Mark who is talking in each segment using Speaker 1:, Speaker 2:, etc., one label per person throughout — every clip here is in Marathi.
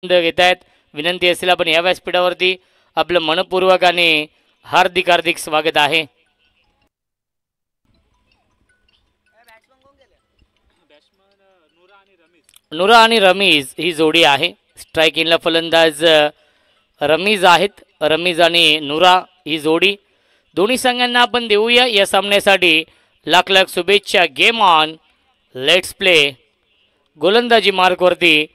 Speaker 1: घेत आहेत. विनंती असेल आपण या व्यासपीठावरती आपलं मनपूर्वक आणि हार्दिक हार्दिक स्वागत आहे. नुरा आणि रमीज ही जोडी आहे. स्ट्राईक इनला फलंदाज रमीज आहेत. रमीज आणि नुरा ही जोडी. दोन्ही संघांना आपण देऊया या सामन्यासाठी लाख लाख शुभेच्छा. Game on, let's play. गोलंदाजी मार्कवरती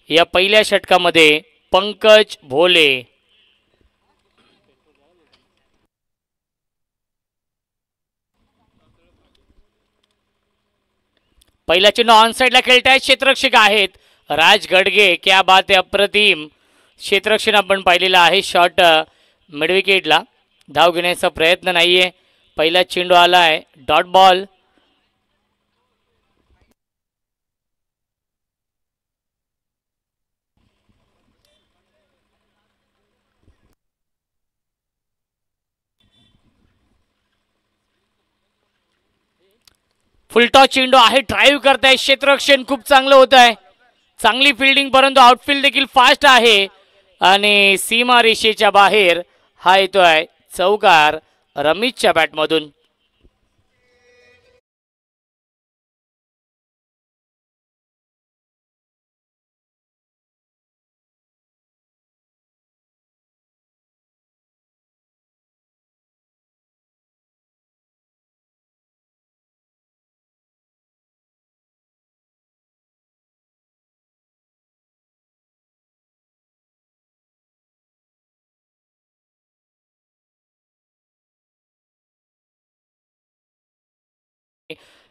Speaker 1: या पहिल्या षटकामध्ये पंकज भोले. पहिला चेंडू ऑन साइडला खेळतायत. क्षेत्ररक्षक आहेत राज गडगे. क्या बात आहे, अप्रतिम क्षेत्ररक्षण आपण पाहिलेला आहे. शॉट मिडविकेटला, धाव घेण्याचा प्रयत्न नाहीये. पहिला चेंडू आलाय, डॉट बॉल. फुलटॉस चेंडू आहे. ड्राईव्ह करताय क्षेत्ररक्षण, खूप चांगलं होत आहे. चांगली फिल्डिंग, परंतु आउटफील्ड देखील फास्ट आहे आणि सीमा रेषेच्या बाहेर हा येतोय चौकार रमीजच्या बॅटमधून.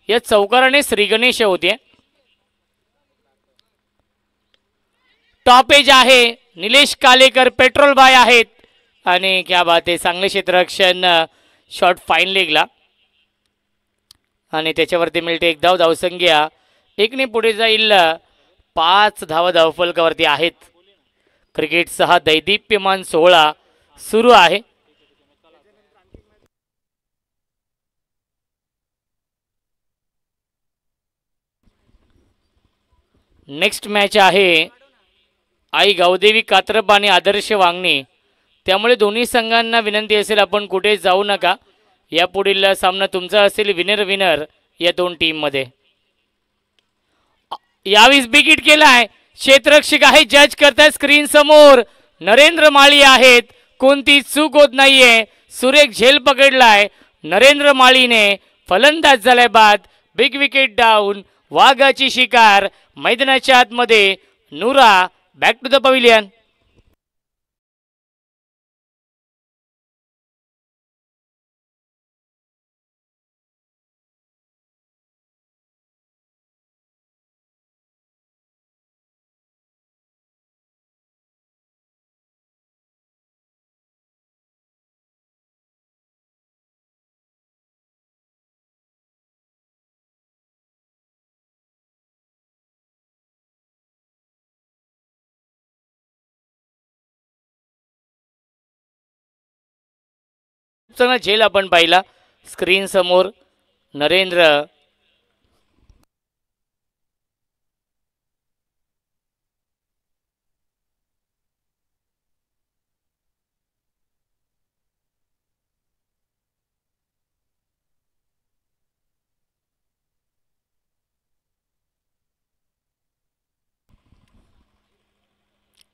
Speaker 1: या चौकाराने श्री गणेश होते. टॉप एज आहे. निलेश कालेकर पेट्रोल बाय आहेत आणि क्या बात आहे, चांगले क्षेत्ररक्षण. शॉट फाईन लेगला आणि त्याच्यावरती मिळते एक धाव. धावसंख्या एकने पुढे जाईल. 5 धावा धावफलकावरती आहेत. क्रिकेटचा दैदिप्यमान सोहळा सुरू आहे. नेक्स्ट मॅच आहे आई गावदेवी कात्रप आणि आदर्श वांगणी. त्यामुळे दोन्ही संघांना विनंती असेल आपण कुठे जाऊ नका. या पुढील सामना तुमचा असेल विनर विनर या दोन टीम मध्ये. यावीस बिगिट केलाय. क्षेत्ररक्षक आहे, जज करताय स्क्रीन समोर. नरेंद्र माळी आहेत, कोणती चूक होत नाहीये. सुरेख झेल पकडलाय नरेंद्र माळीने. फलंदाज झालाय बाद. Big wicket down. वाघाची शिकार मैदानाच्या आतमध्ये. नुरा बॅक टू द पविलियन. चांगला झेल आपण पाहिला स्क्रीन समोर. नरेंद्र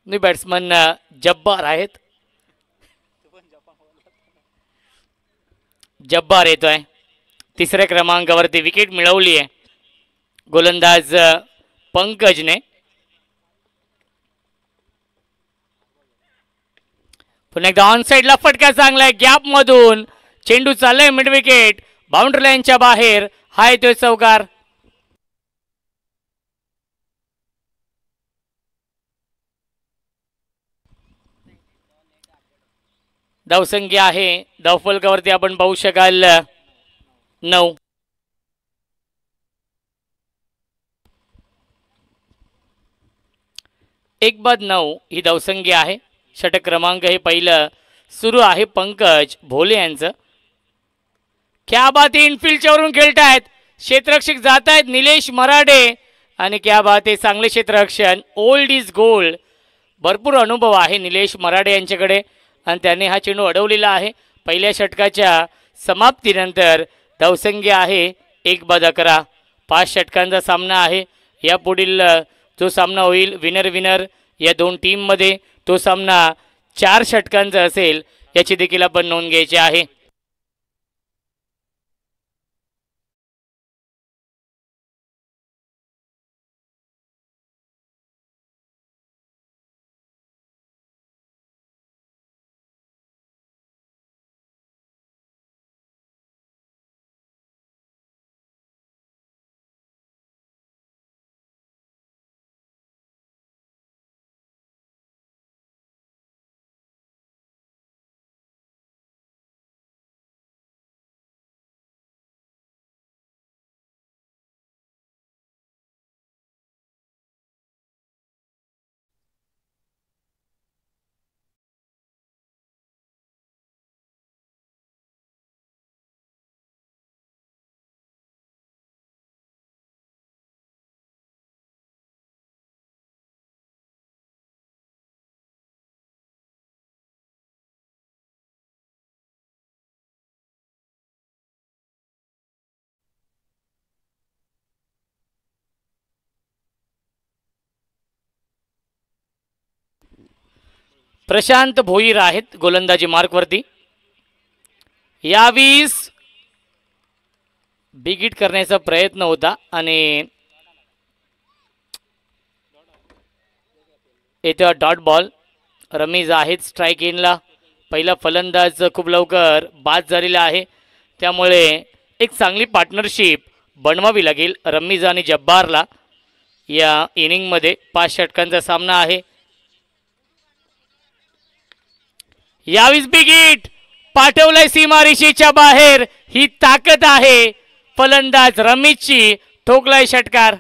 Speaker 1: बॅट्समन जब्बार आहेत. जब्बार येतोय. तिसऱ्या क्रमांकावरती विकेट मिळवली आहे गोलंदाज पंकजने. पुन्हा एकदा ऑन साइडला फटका चांगला आहे. गॅप मधून चेंडू चाललाय मिड विकेट. बाउंड्री लाईनच्या बाहेर हा येतोय चौकार. धावसंख्या आहे धावफलकावरती आपण पाहू शकाल 9. एक बाद 9 ही धावसंख्या आहे. षटक क्रमांक हे पहिलं सुरू आहे पंकज भोले यांचं. क्या बात आहे, इनफिल्डच्या वरून खेळतायत. क्षेत्ररक्षक जात आहेत निलेश मराठे आणि क्या बात आहे, चांगले क्षेत्ररक्षण. Old is gold. भरपूर अनुभव आहे निलेश मराठे यांच्याकडे आणि त्यांनी हा चेंडू अडवलेला आहे. पहिल्या षटकाच्या समाप्तीनंतर धावसंख्या आहे 1-11. 5 षटकांचा सामना आहे. यापुढील जो सामना होईल विनर विनर या दोन टीममध्ये तो सामना 4 षटकांचा असेल याची देखील आपण नोंद घ्यायची आहे. प्रशांत भोईर आहेत गोलंदाजी मार्कवरती. यावीस बिग हिट करण्याचा प्रयत्न होता आणि इथे डॉट बॉल. रमीज आहेत स्ट्राईक इनला. पहिला फलंदाज खूप लवकर बाद झालेला आहे त्यामुळे एक चांगली पार्टनरशिप बनवावी लागेल रमीज आणि जब्बारला. या इनिंगमध्ये 5 षटकांचा सामना आहे. यावीस बिग हिट पाठवलंय सीमारेषेच्या बाहेर. ही ताकद आहे फलंदाज रमीजची. ठोकलाय षटकार.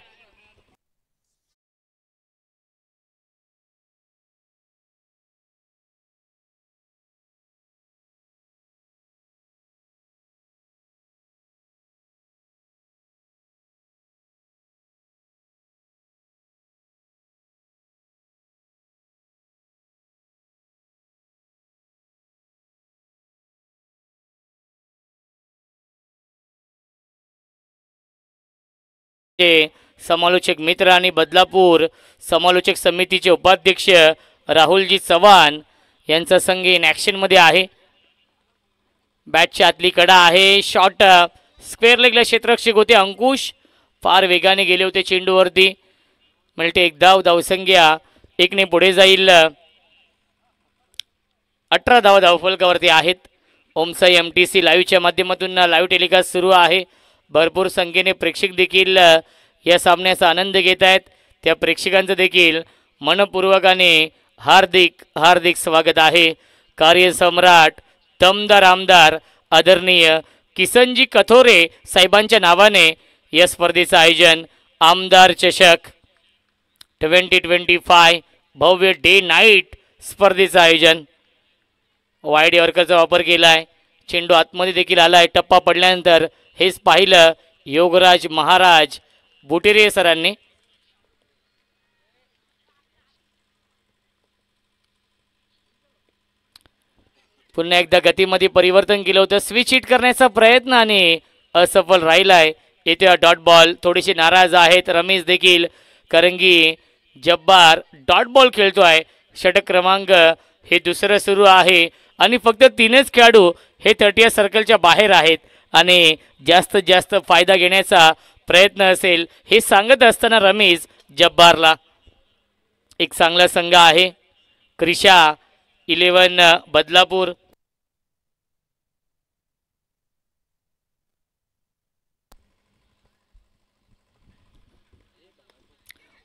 Speaker 1: समालोचक मित्र आणि बदलापूर समालोचक समितीचे उपाध्यक्ष राहुलजी चव्हाण यांचा संघ इन ॲक्शनमध्ये आहे. बॅटची आतली कडा आहे. शॉट स्क्वेअर लेगला क्षेत्ररक्षक होते अंकुश. फार वेगाने गेले होते चेंडूवरती. मिळते एक धाव. धावसंख्या 1ने पुढे जाईल. 18 धावा धावफलकावरती आहेत. ओमसाई MTC लाईव्हच्या माध्यमातून लाईव्ह टेलिकास्ट सुरू आहे. भरपूर संख्येने प्रेक्षक देखील या सामन्याचा आनंद घेत आहेत. त्या प्रेक्षकांचं देखील मनपूर्वकाने हार्दिक हार्दिक स्वागत आहे. कार्यसम्राट दमदार आमदार आदरणीय किसनजी कथोरे साहेबांच्या नावाने या स्पर्धेचं आयोजन आमदार चषक 2025 भव्य डे नाईट स्पर्धेचं आयोजन. वाईड यॉर्करचा वापर केला आहे. चेंडू आतमध्ये देखील आला आहे. टप्पा पडल्यानंतर हेच पाहिलं योगराज महाराज बुटेरे सरांनी. पुन्हा एकदा गतीमध्ये परिवर्तन केलं होतं. स्विच हिट करण्याचा प्रयत्न आणि असफल राहिलाय. येथे डॉट बॉल. थोडीशी नाराज आहेत रमेश देखील कारण की जब्बार डॉट बॉल खेळतोय. षटक क्रमांक हे दुसरं सुरू आहे आणि फक्त 3च खेळाडू हे 30 सर्कलच्या बाहेर आहेत आणि जास्तीत जास्त फायदा घेण्याचा प्रयत्न असेल हे सांगत असताना रमेश जब्बारला. एक चांगला संघ आहे क्रिशा 11 बदलापूर.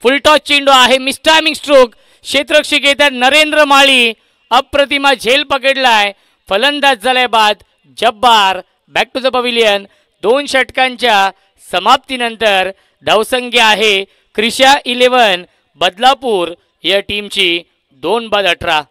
Speaker 1: फुल टॉस चेंडू आहे. मिसटायमिंग स्ट्रोक. क्षेत्ररक्षक येतात नरेंद्र माळी. अप्रतिमा झेल पकडलाय. फलंदाज झालाय बाद. Jabbar back to the pavilion. 2 षटकांच्या समाप्तीनंतर धावसंख्या आहे क्रिशा 11 बदलापूर या टीमची 2-18.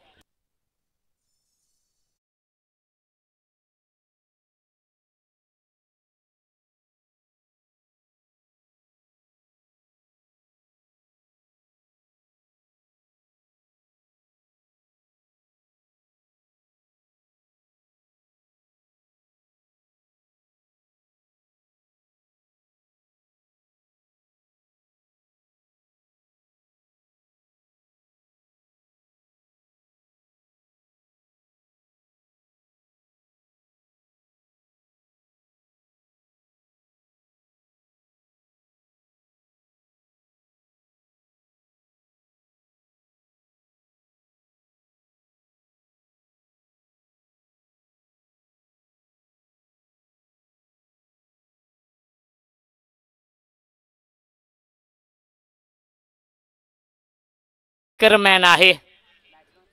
Speaker 1: ऍकरमॅन आहे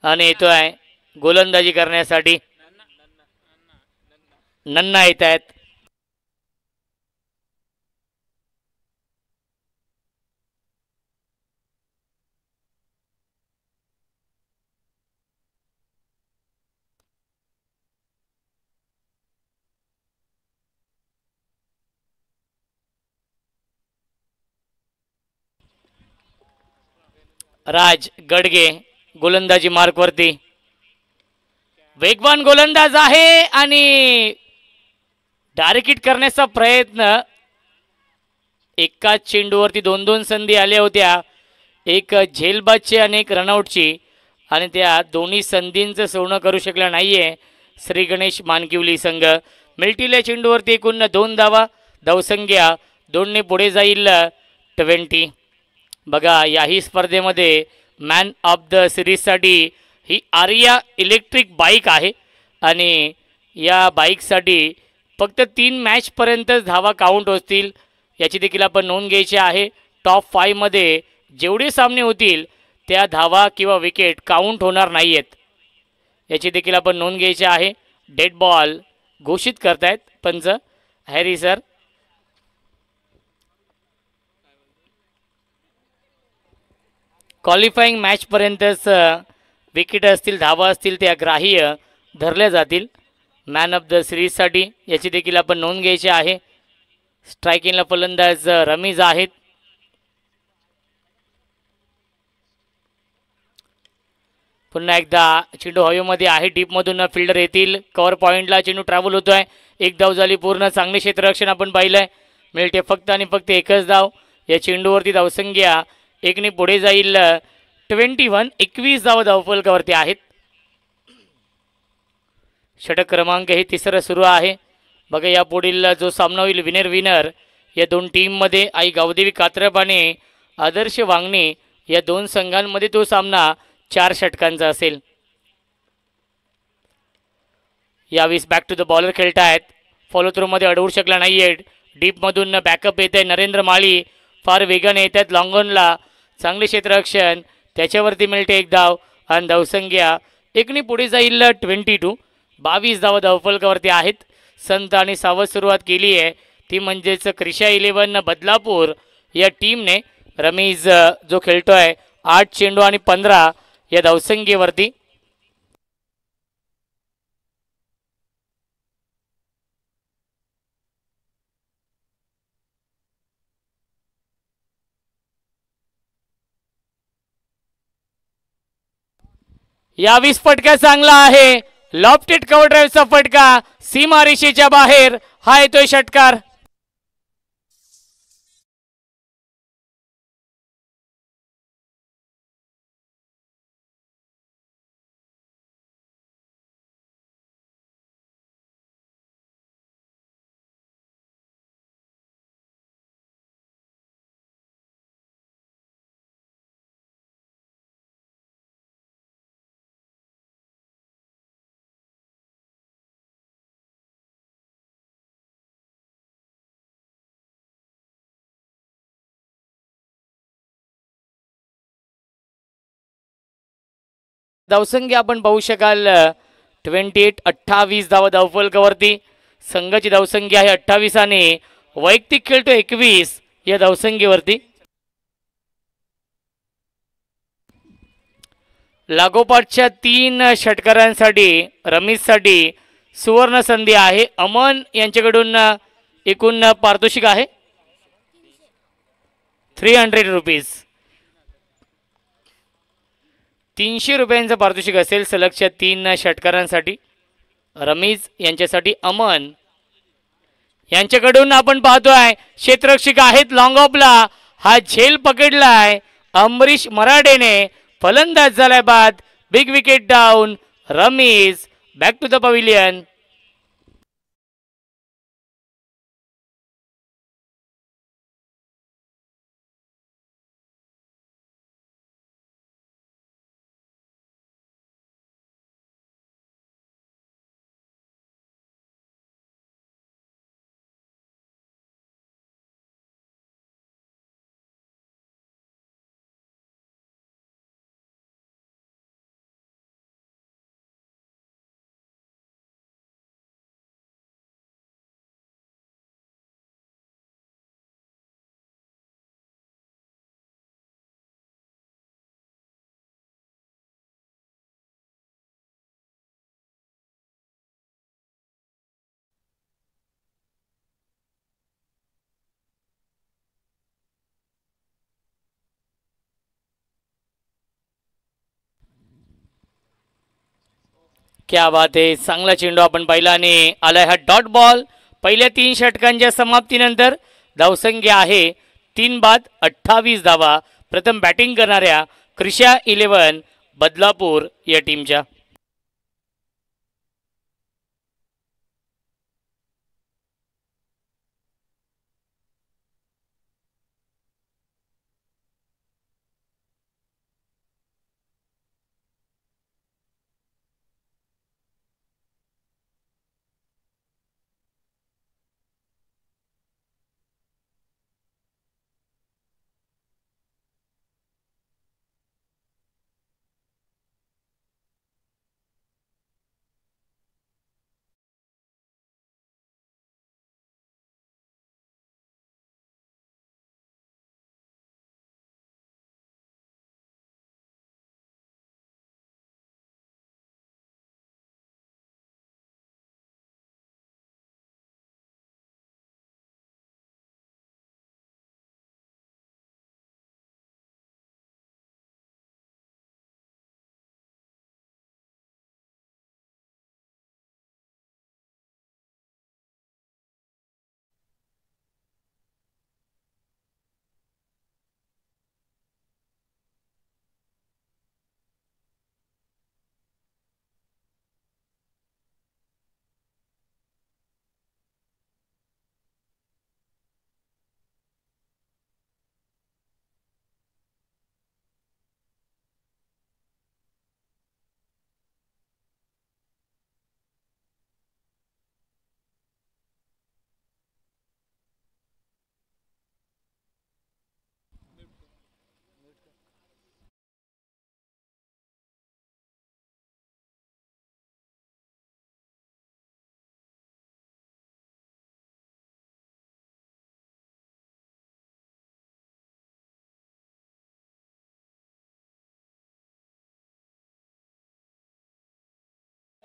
Speaker 1: आणि येतोय गोलंदाजी करण्यासाठी. नन्ना येत आहेत. राज गडगे गोलंदाजी मार्कवरती. वेगवान गोलंदाज आहे आणि डायरेक्ट हिट करण्याचा प्रयत्न. एकाच चेंडूवरती दोन दोन संधी आल्या होत्या, एक झेलबादची आणि एक रनआउटची, आणि त्या दोन्ही संधींचं सोनं करू शकला नाहीये श्री गणेश मानकिवली संघ. मिल्टील्या चेंडूवरती एकूण 2 धावा, धावसंख्या 2ने पुढे जाईल 20. बघा याही स्पर्धेमध्ये मॅन ऑफ द सिरीजसाठी ही आर्या इलेक्ट्रिक बाईक आहे आणि या बाईकसाठी फक्त 3 मॅचपर्यंतच धावा काउंट होतील याची देखील आपण नोंद घ्यायची आहे. टॉप 5 मध्ये जेवढे सामने होतील त्या धावा किंवा विकेट काउंट होणार नाही आहेत याची देखील आपण नोंद घ्यायची आहे. डेड बॉल घोषित करतायत पंच हॅरी सर. क्वालिफाईंग मॅचपर्यंतच विकेट असतील, धावा असतील त्या ग्राह्य धरल्या जातील मॅन ऑफ द सिरीजसाठी याची देखील आपण नोंद घ्यायची आहे. स्ट्रायकिंगला फलंदाज रमीज आहेत. पुन्हा एकदा चेंडू हवेमध्ये आहे, डीपमधून फिल्डर येतील. कव्हर पॉईंटला चेंडू ट्रॅव्हल होतोय. एक धाव झाली पूर्ण. चांगले क्षेत्ररक्षण आपण पाहिलंय. मिळते फक्त आणि फक्त एकच धाव. या चेंडूवरती धावसंख्या 1ने पुढे जाईल 21. 21 धाव धावफलकावरती आहेत. षटक क्रमांक हे तिसरं सुरू आहे. बघा या पुढील जो सामना होईल विनर विनर या दोन टीममध्ये आई गावदेवी कात्रप आणि आदर्श वांगणे या दोन संघांमध्ये तो सामना 4 षटकांचा असेल. यावेळेस बॅक टू द बॉलर खेळतायत. फॉलो थ्रो मध्ये अडवू शकला नाहीये. डीपमधून बॅकअप येत आहे. नरेंद्र माळी फार वेगाने येत आहेत लॉंगॉनला. चांगले क्षेत्ररक्षण त्याच्यावरती मिळते एक धाव आणि धावसंख्या 1ने पुढे जाईल 22. 22 धावा धावफलकावरती आहेत. संत आणि सावध सुरुवात केली आहे ती म्हणजेच क्रिशा 11 बदलापूर या टीमने. रमीज जो खेळतोय 8 चेंडू आणि 15 या धावसंख्येवरती. यावीस फटका चांगला आहे. लॉफ्टेड कव्हर ड्राईव्हचा फटका सीमारेषेच्या बाहेर. हा येतोय षटकार. धावसंख्या आपण पाहू शकाल 28. 28 धावा धावफलकावरती. संघाची धावसंख्या आहे 28 आणि वैयक्तिक खेळतो 21 या धावसंख्येवरती. लागोपाठच्या 3 षटकारांसाठी रमीजसाठी सुवर्ण संधी आहे. अमन यांच्याकडून एकूण पारितोषिक आहे 300 रुपीज. 300 रुपयांचं पारितोषिक असेल सलगच्या 3 षटकारांसाठी. रमीज यांच्यासाठी अमन यांच्याकडून आपण पाहतोय क्षेत्ररक्षक आहेत लॉंग ऑफला. हा झेल पकडलाय अमरीश मराठेने. फलंदाज झालाय बाद. Big wicket down. Rameez back to the pavilion. क्या बात आहे, चांगला चेंडू आपण पाहिला आणि आलाय हा डॉट बॉल. पहिल्या 3 षटकांच्या समाप्तीनंतर धावसंख्या आहे 3 बाद 28 धावा. प्रथम बॅटिंग करणाऱ्या क्रिशा 11 बदलापूर या टीमच्या.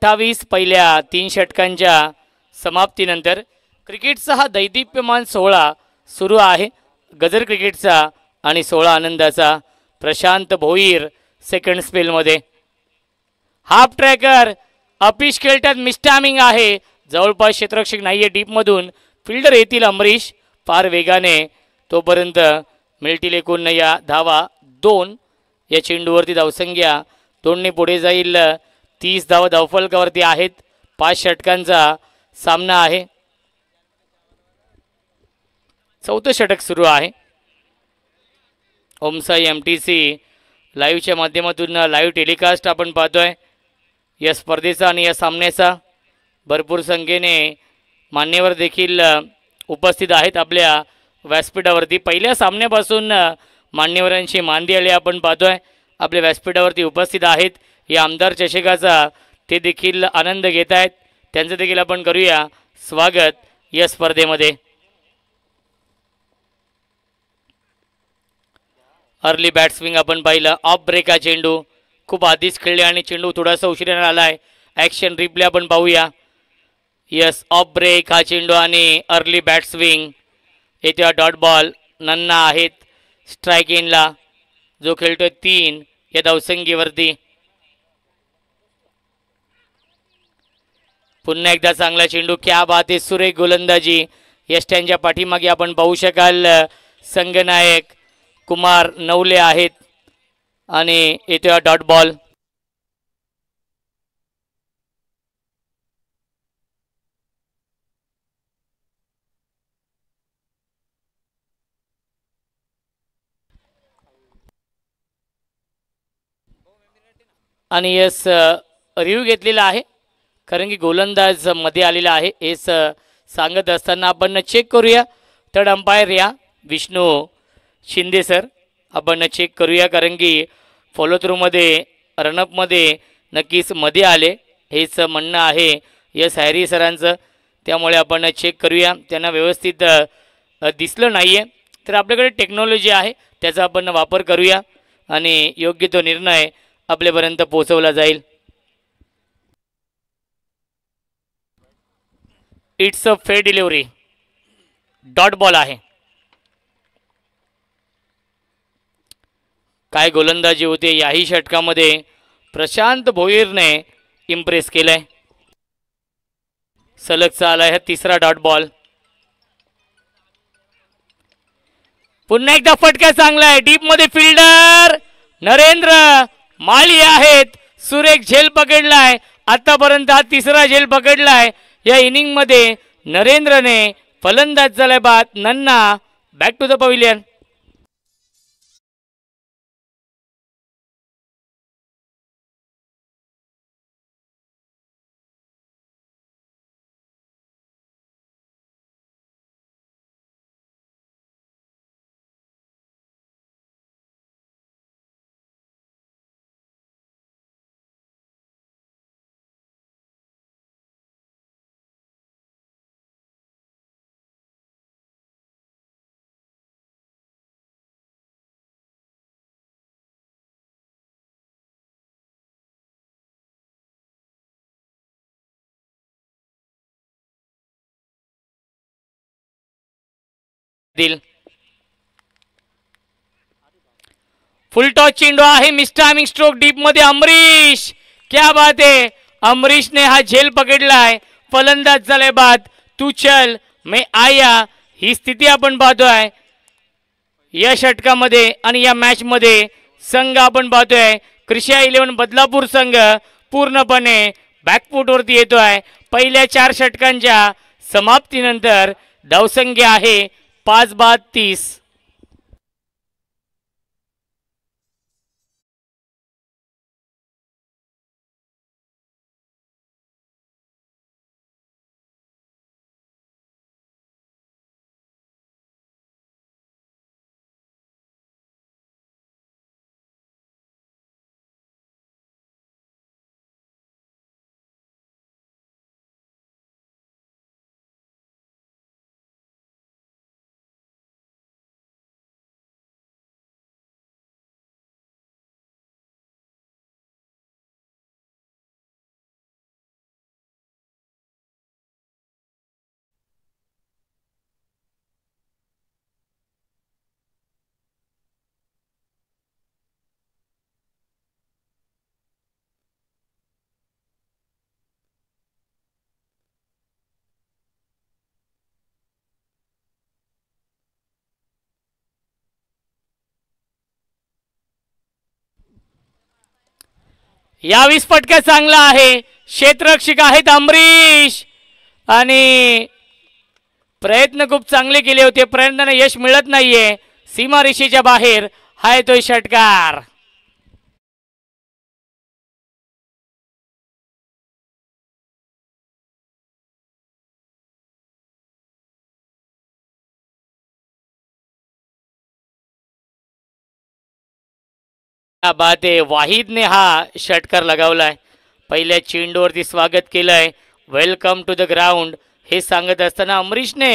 Speaker 1: 28 पहिल्या 3 षटकांच्या समाप्तीनंतर क्रिकेटचा हा दैदिप्यमान सोहळा सुरू आहे. गजर क्रिकेटचा आणि सोहळा आनंदाचा. प्रशांत भोईर सेकंड स्पेलमध्ये. हाफ ट्रॅकर अपिश खेळतात, मिस्टॅमिंग आहे. जवळपास क्षेत्ररक्षक नाही आहे डीपमधून. फिल्डर येतील अमरीश फार वेगाने. तोपर्यंत मिळतील एकूण या धावा 2. या चेंडूवरती धावसंख्या 2ने पुढे जाईल. 30 धावा धावफलकावरती आहेत. 5 षटकांचा सामना आहे. 4थं षटक सुरू आहे. ओमसाई MTC लाईव्हच्या माध्यमातून लाईव्ह टेलिकास्ट आपण पाहतोय या स्पर्धेचा आणि या सामन्याचा. भरपूर संख्येने मान्यवर देखील उपस्थित आहेत आपल्या व्यासपीठावरती. पहिल्या सामन्यापासून मान्यवरांची मांदियाळी आपण पाहतोय आपल्या व्यासपीठावरती उपस्थित आहेत. या आमदार चषकाचा ते देखील आनंद घेत आहेत. त्यांचं देखील आपण करूया स्वागत या स्पर्धेमध्ये. अर्ली बॅट्सविंग आपण पाहिलं. ऑफ ब्रेक हा चेंडू खूप आधीच खेळले आणि चेंडू थोडासा उशिराने आला आहे. ॲक्शन रिप्ले आपण पाहूया. यस, ऑफ ब्रेक हा चेंडू आणि अर्ली बॅट्सविंग. येथे डॉट बॉल नन्ना आहेत स्ट्राईक इनला. जो खेळतोय 3 या धावसंख्येवरती. पुन्हा एकदा चांगला चेंडू. क्या बात आहे, सुरेख गोलंदाजी. यष्ट्यांच्या पाठीमागे आपण पाहू शकाल संघनायक कुमार नवले आहेत आणि येथे डॉट बॉल. आणि यस रिव्ह्यू घेतलेला आहे कारण की गोलंदाज मध्ये आलेला आहे. हेच सांगत असताना आपण चेक करूया. थर्ड अंपायर या विष्णू शिंदे सर आपण चेक करूया कारण की फॉलो थ्रूमध्ये रनअपमध्ये नक्कीच मध्ये आले हेच म्हणणं आहे यस हॅरी सरांचं. त्यामुळे आपण चेक करूया. त्यांना व्यवस्थित दिसलं नाही आहे तर आपल्याकडे टेक्नॉलॉजी आहे त्याचा आपण वापर करूया आणि योग्य तो निर्णय आपल्यापर्यंत पोहोचवला जाईल. It's a fair delivery. Dot ball आहे. काय गोलंदाजी होते याही षटकामध्ये. प्रशांत भोईरने इम्प्रेस केलंय. सलगचा आलाय हा तिसरा डॉट बॉल. पुन्हा एकदा फटका चांगला आहे. डीप मध्ये फिल्डर नरेंद्र माळी आहेत. सुरेख झेल पकडलाय. आतापर्यंत हा तिसरा झेल पकडलाय या इनिंग मध्ये नरेंद्रने. फलंदाज झालाय बाद. नन्ना बॅक टू द पवेलियन. दिल फुल टॉस चेंडू आहे. मिस्टायमिंग स्ट्रोक डीप मध्ये अमरीश. क्या बात आहे. अमरीशने हा झेल पकडलाय. फलंदाज झालाय बाद. तू चल मैं आया ही स्थिती आपण पाहतोय या षटकामध्ये. आणि या मॅच मध्ये संघ आपण पाहतोय कृषी 11 बदलापूर संघ पूर्णपणे बॅकफूटवरती येतोय. पहिल्या 4 षटकांच्या समाप्तीनंतर धावसंख्या आहे 5-30. यावीस फटका चांगला आहे. क्षेत्ररक्षक आहेत अमरीश. आणि प्रयत्न खूप चांगले केले होते. प्रयत्नाने यश मिळत नाहीये. सीमा रेषेच्या बाहेर हाय तो षटकार. बात आहे. वाहिदने हा षटकार लगावलाय. पहिल्या चेंडूवरती स्वागत केलंय. वेलकम टू द ग्राउंड हे सांगत असताना अमरीशने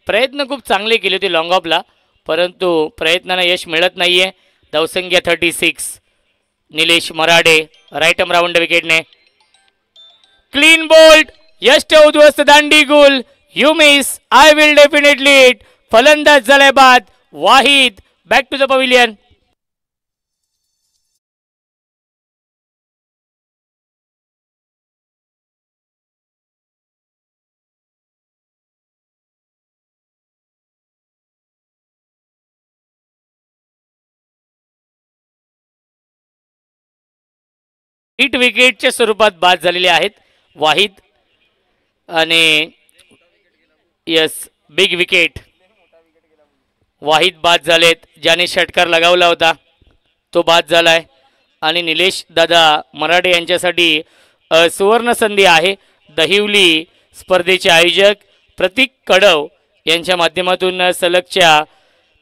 Speaker 1: प्रयत्न खूप चांगले केले होते लॉंग ऑफला. परंतु प्रयत्नाने यश मिळत नाहीये. धावसंख्या 36. Nilesh Marade right arm round विकेटने. Clean bowled. यश उद्ध्वस्त दांडी गुल. You miss I will definitely it. फलंदाज झालाय बाद. Wahid back to the pavilion. Hit विकेटच्या स्वरूपात बाद झालेले आहेत वाहिद. आणि यस बिग विकेट. वाहिद बाद झालेत. ज्याने षटकार लगावला होता तो बाद झालाय. आणि निलेश दादा मराठे यांच्यासाठी सुवर्ण संधी आहे. दहिवली स्पर्धेचे आयोजक प्रतीक कडव यांच्या माध्यमातून सलगच्या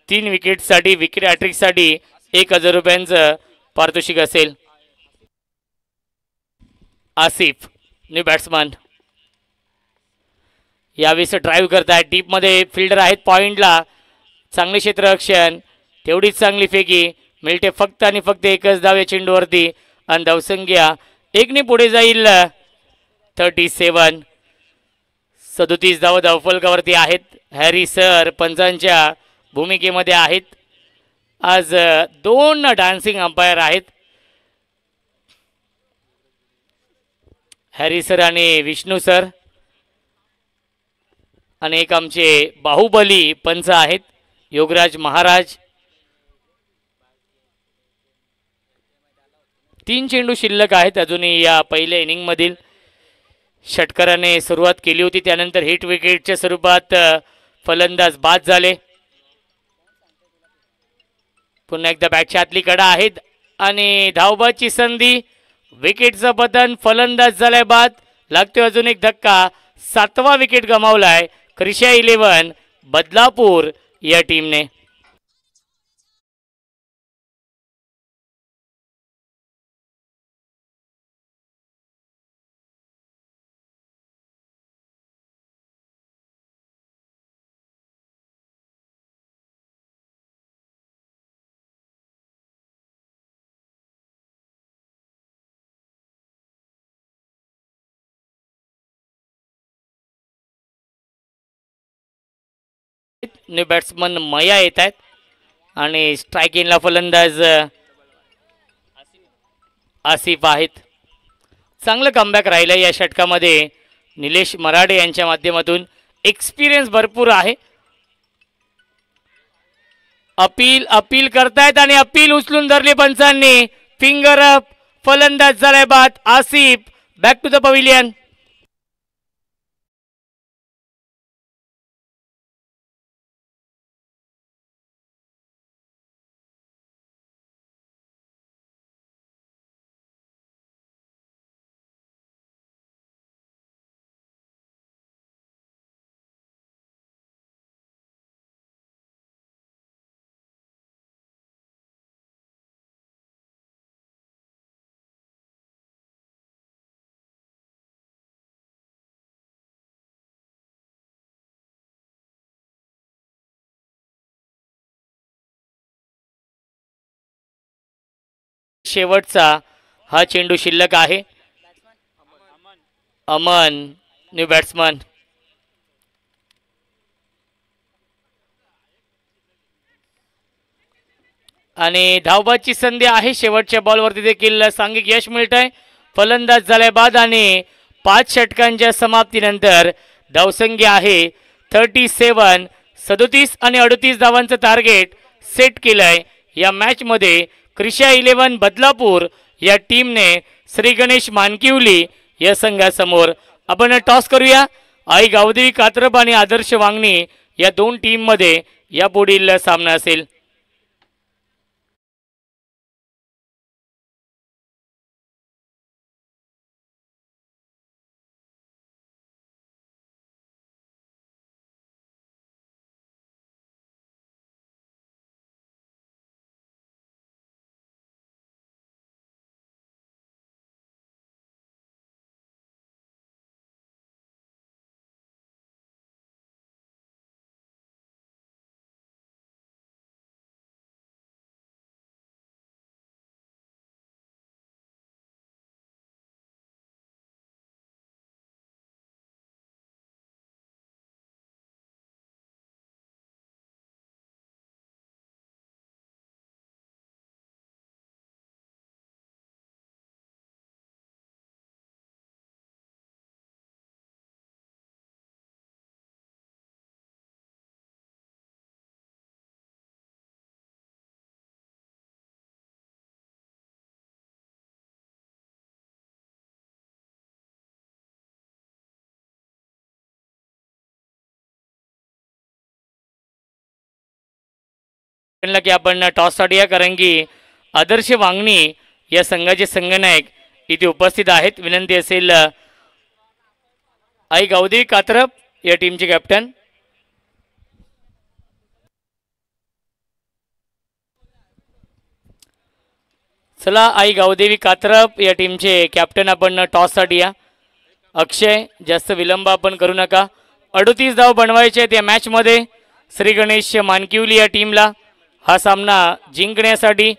Speaker 1: 3 विकेटसाठी विकेट हॅट्रिकसाठी 1000 रुपयांचं पारितोषिक असेल. आसिफ न्यू बॅट्समन यावेळेस ड्राईव्ह करतायत. डीपमध्ये फिल्डर आहेत पॉइंटला. चांगले क्षेत्ररक्षण. तेवढीच चांगली फेकी. मिळते फक्त आणि फक्त एकच धाव या चेंडूवरती. आणि धावसंख्या 1ने पुढे जाईल. 37. 37 धाव धावफलकावरती आहेत. हॅरी सर पंचांच्या भूमिकेमध्ये आहेत. आज 2 डान्सिंग अंपायर आहेत. हॅरी सर आणि विष्णू सर आणि एक आमचे बाहुबली पंच आहेत योगराज महाराज. 3 चेंडू शिल्लक आहेत अजूनही या पहिल्या इनिंगमधील. षटकाराने सुरुवात केली होती त्यानंतर हिट विकेटच्या स्वरूपात फलंदाज बाद झाले. पुन्हा एकदा बॅटच्या आतली कडा आहेत आणि धावबाची संधी. विकेटचं पतन, फलंदाज झालाय बाद. लागतोय अजून एक धक्का. 7वा विकेट गमावलाय क्रिशा 11 बदलापूर या टीमने. न्यू बॅट्समन मया येत आहेत आणि स्ट्राईक इनला फलंदाज आसिफ आहेत. चांगलं कमबॅक राहिलं या षटकामध्ये. निलेश मराठे यांच्या माध्यमातून एक्सपिरियन्स भरपूर आहे. अपील करतायत आणि अपील उचलून धरली पंचांनी. फिंगर अप, फलंदाज झालाय बाद. Asif back to the pavilion. शेवटचा हा चेंडू शिल्लक आहे. Aman new batsman. आणि धावबाची संधी आहे. शेवटच्या बॉलवरती देखील सांघिक यश मिळतंय. फलंदाज झालाय बाद आणि 5 षटकांच्या समाप्तीनंतर धावसंख्या आहे 37. 37 आणि 38 धावांचं टार्गेट सेट केलंय या मॅचमध्ये. क्रिशा 11 बदलापूर या टीमने श्री गणेश मानकिवली या संघासमोर. आपण टॉस करूया. आई गावदेवी कात्रप आणि आदर्श वांगणी या 2 टीममध्ये या पुढील सामना असेल. की आपण टॉस काढूया कारण की आदर्श वांगणी या संघाचे संघनायक इथे उपस्थित आहेत. विनंती असेल आई गावदेवी कात्रप या टीमचे कॅप्टन. चला आई गावदेवी कात्रप या टीमचे कॅप्टन आपण टॉस साठी या. अक्षय जास्त विलंब आपण करू नका. 38 धाव बनवायचे आहेत या मॅच मध्ये श्री गणेश मानकिवली या टीमला हा सामना जिंकण्यासाठी.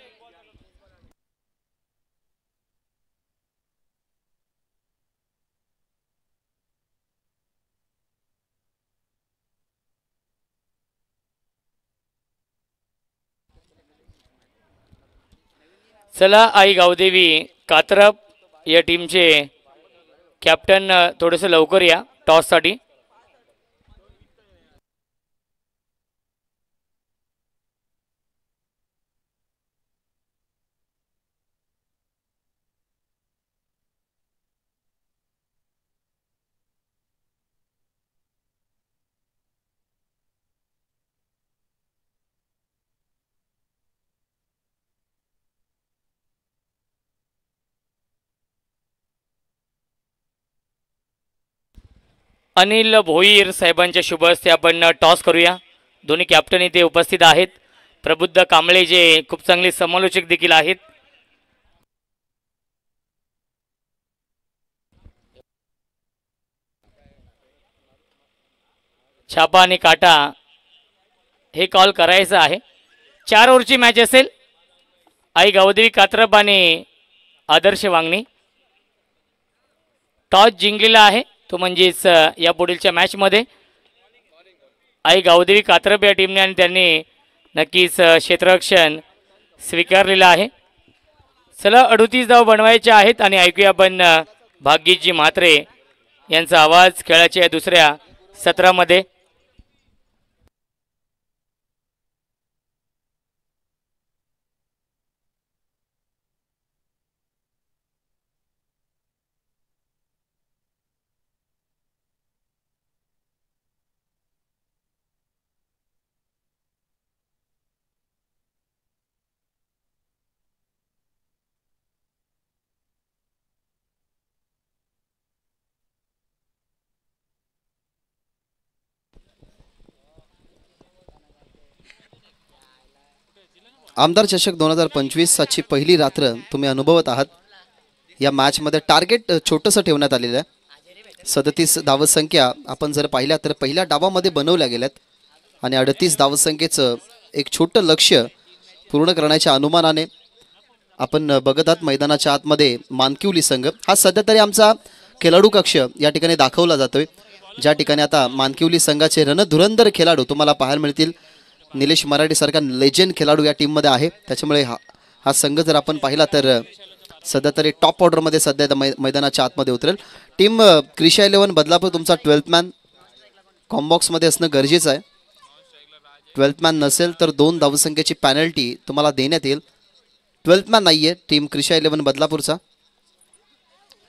Speaker 1: चला आई गावदेवी कात्रप या टीमचे कॅप्टन थोडंसं लवकर या टॉससाठी. अनिल भोईर साहेबांच्या शुभ हस्ते आपण टॉस करूया. दोन्ही कॅप्टन इथे उपस्थित आहेत. प्रबुद्ध कांबळे जे खूप चांगले समालोचक देखील आहेत. छापा आणि काटा हे कॉल करायचं आहे. 4 ओव्हरची मॅच असेल. आई गावदेवी कात्रप आणि आदर्श वांगणी टॉस जिंकलेला आहे. तो म्हणजेच या पुढीलच्या मॅचमध्ये आई गावदेवी कात्रप या टीमने आणि त्यांनी नक्कीच क्षेत्ररक्षण स्वीकारलेलं आहे. चला 38 धाव बनवायचे आहेत आणि ऐकूया आपण भाग्यजी म्हात्रे यांचा आवाज खेळाच्या दुसऱ्या सत्रामध्ये.
Speaker 2: आमदार चषक 2025ची पहिली रात्र तुम्ही अनुभवत आहात. या मॅचमध्ये टार्गेट छोटंसं ठेवण्यात आलेलं आहे. 37 धावसंख्या आपण जर पाहिल्या तर पहिल्या डावामध्ये बनवल्या गेल्यात आणि 38 धावसंख्येचं एक छोटं लक्ष्य पूर्ण करण्याच्या अनुमानाने आपण बघत आहात. मैदानाच्या आतमध्ये मानकिवली संघ हा सध्या तरी आमचा खेळाडू कक्ष या ठिकाणी दाखवला जातोय, ज्या ठिकाणी आता मानकिवली संघाचे रणधुरंदर खेळाडू तुम्हाला पाहायला मिळतील. निलेश मराठी सारखा लेजेंड खेळाडू या टीममध्ये आहे. त्याच्यामुळे हा संघ जर आपण पाहिला तर सध्या तरी टॉप ऑर्डरमध्ये सध्या मैदानाच्या आतमध्ये उतरेल. टीम क्रिशा 11 बदलापूर तुमचा 12th मॅन कॉम्बॉक्समध्ये असणं गरजेचं आहे. 12th मॅन नसेल तर 2 धावसंख्येची पॅनल्टी तुम्हाला देण्यात येईल. 12th मॅन नाही आहे टीम क्रिशा 11 बदलापूरचा.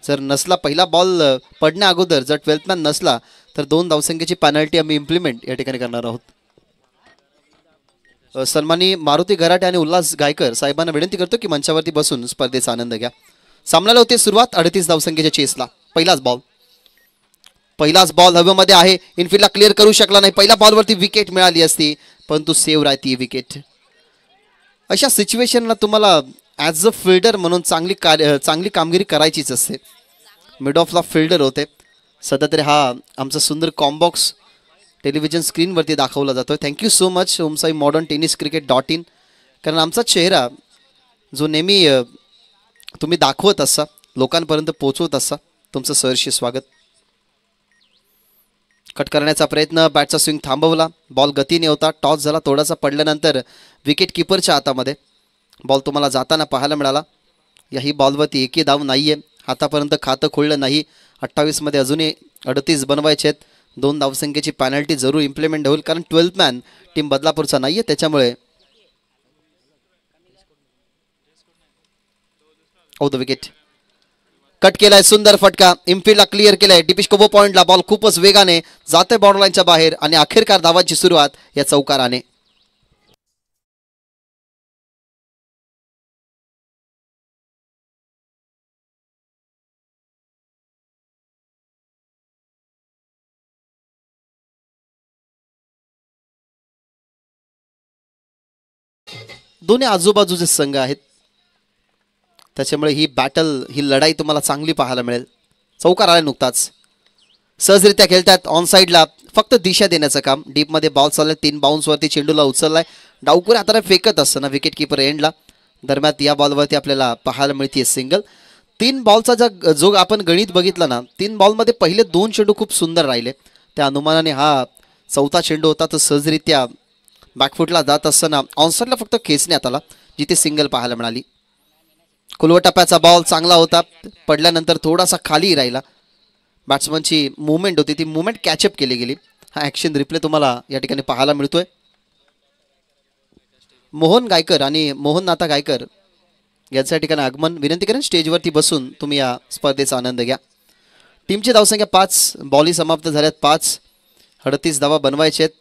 Speaker 2: जर नसला पहिला बॉल पडण्या अगोदर जर 12th मॅन नसला तर 2 धावसंख्येची पॅनल्टी आम्ही इम्प्लिमेंट या ठिकाणी करणार आहोत. सन्मानी मारुती घराटे आणि उल्हास गायकर साहेबांना विनंती करतो की मंचावरती बसून स्पर्धेचा आनंद घ्या. सामन्याला होते सुरुवात 38 धावसंख्येच्या चेसला. पहिलाच बॉल हवेमध्ये आहे. इनफिल्डला क्लिअर करू शकला नाही. पहिल्या बॉलवरती विकेट मिळाली असती परंतु सेव्ह राहती विकेट. अशा सिच्युएशनला तुम्हाला ॲज अ फिल्डर म्हणून चांगली कामगिरी करायचीच असते. मिड ऑफला फिल्डर होते. सध्या तरी हा आमचा सुंदर कॉम्बॉक्स टेलिव्हिजन स्क्रीनवरती दाखवला जातो. Thank you so much Omsai modern tennis cricket. कारण आमचा चेहरा जो नेहमी तुम्ही दाखवत असा लोकांपर्यंत पोहोचवत असा. तुमचं सहर्ष स्वागत. कट करण्याचा प्रयत्न, बॅटचा स्विंग थांबवला. बॉल गतीने होता. टॉस झाला, थोडासा पडल्यानंतर विकेट किपरच्या हातामध्ये बॉल तुम्हाला जाताना पाहायला मिळाला. याही बॉलवरती एकही धाव नाही आहे. आतापर्यंत खातं खोललं नाही. 28मध्ये अजूनही 38 बनवायचे आहेत. 2 धावसंख्येची पॅनल्टी जरूर इम्प्लिमेंट होईल कारण 12th मॅन टीम बदलापूरचा नाही आहे. त्याच्यामुळे द विकेट कट केलाय. सुंदर फटका इनफिल्डला क्लिअर केलाय. डिपिशकोबो पॉइंटला बॉल खूपच वेगाने जाते बॉर्डरलाईनच्या बाहेर आणि अखेरकार धावांची सुरुवात या चौकाराने. दोन्ही आजूबाजूचे संघ आहेत त्याच्यामुळे ही बॅटल ही लढाई तुम्हाला चांगली पाहायला मिळेल. चौकार आला नुकताच. सहजरित्या खेळतात ऑन साईडला. फक्त दिशा देण्याचं काम. डीपमध्ये बॉल चाललाय. 3 बाउन्सवरती चेंडूला उचललाय. डावकुरे हाताने फेकत असताना विकेट किपर एंडला. दरम्यान या बॉलवरती आपल्याला पाहायला मिळते सिंगल. 3 बॉलचा जो आपण गणित बघितला ना 3 बॉलमध्ये पहिले 2 चेंडू खूप सुंदर राहिले. त्या अनुमानाने हा 4था चेंडू होता तो सहजरित्या बॅकफुटला जात असताना ऑनसाईडला फक्त खेचण्यात आला जिथे सिंगल पाहायला मिळाली. कुलवटप्प्याचा बॉल चांगला होता. पडल्यानंतर थोडासा खाली राहिला. बॅट्समनची मुवमेंट होती ती मुवमेंट कॅचअप केली गेली. हा ॲक्शन रिप्ले तुम्हाला या ठिकाणी पाहायला मिळतोय. मोहन गायकर आणि मोहन नाथा गायकर यांच्या ठिकाणी आगमन. विनंती करेन स्टेजवरती बसून तुम्ही या स्पर्धेचा आनंद घ्या. टीमची धावसंख्या 5, बॉली समाप्त झाल्यात 5, 38 धावा बनवायचे आहेत.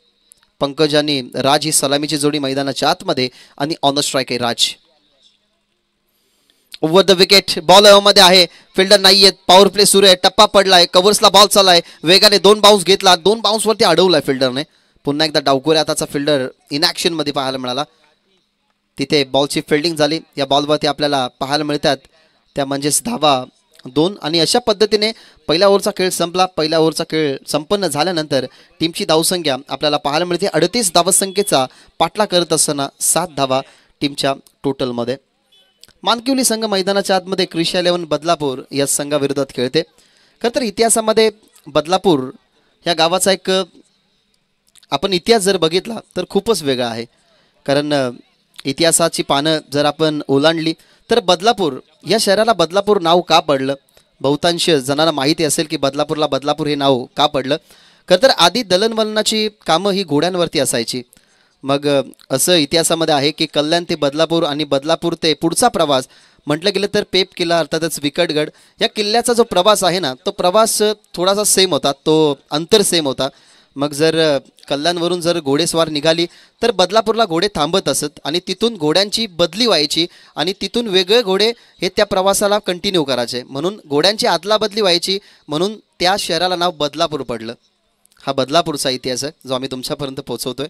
Speaker 2: पंकज आणि राज ही सलामीची जोडी मैदानाच्या आतमध्ये आणि ऑन द स्ट्राईक आहे राज. ओव्हर द विकेट बॉल मध्ये आहे, फिल्डर नाही आहेत, पॉवर प्ले सुरू आहे, टप्पा पडलाय, कव्हर्सला बॉल चाललाय, वेगाने 2 बाउन्स घेतला, 2 बाउन्सवरती अडवलाय फिल्डरने. पुन्हा एकदा डावकुऱ्या हाताचा फिल्डर इन ॲक्शन मध्ये पाहायला मिळाला. तिथे बॉलची फिल्डिंग झाली. या बॉलवरती आपल्याला पाहायला मिळतात त्या म्हणजेच धावा 2. आणि अशा पद्धतीने पहिल्या ओव्हरचा खेळ संपला. पहिल्या ओव्हरचा खेळ संपन्न झाल्यानंतर टीमची धावसंख्या आपल्याला पाहायला मिळते 38 धावसंख्येचा पाठला करत असताना 7 धावा टीमच्या टोटलमध्ये. मानकिवली संघ मैदानाच्या आतमध्ये क्रिशा 11 बदलापूर या संघाविरोधात खेळते. खरं तर इतिहासामध्ये बदलापूर या गावाचा एक आपण इतिहास जर बघितला तर खूपच वेगळा आहे. कारण इतिहासाची पानं जर आपण ओलांडली तर बदलापूर या शहराला बदलापूर नाव का पडलं, बहुतांश जणांना माहिती असेल की बदलापूरला बदलापूर हे नाव का पडलं. खरं तर आधी दळणवळणाची कामं ही घोड्यांवरती असायची. मग असं इतिहासामध्ये आहे की कल्याण ते बदलापूर आणि बदलापूर ते पुढचा प्रवास म्हटलं गेलं तर पेप किल्ला अर्थातच विकटगड या किल्ल्याचा जो प्रवास आहे ना तो प्रवास थोडासा सेम होता, तो अंतर सेम होता. मग जर कल्याणवरून जर घोडेस्वार निघाली तर बदलापूरला घोडे थांबत असत आणि तिथून घोड्यांची बदली व्हायची आणि तिथून वेगळे घोडे हे त्या प्रवासाला कंटिन्यू करायचे. म्हणून घोड्यांची आदलाबदली व्हायची, म्हणून त्या शहराला नाव बदलापूर पडलं. हा बदलापूरचा इतिहास आहे जो आम्ही तुमच्यापर्यंत पोहोचवतोय.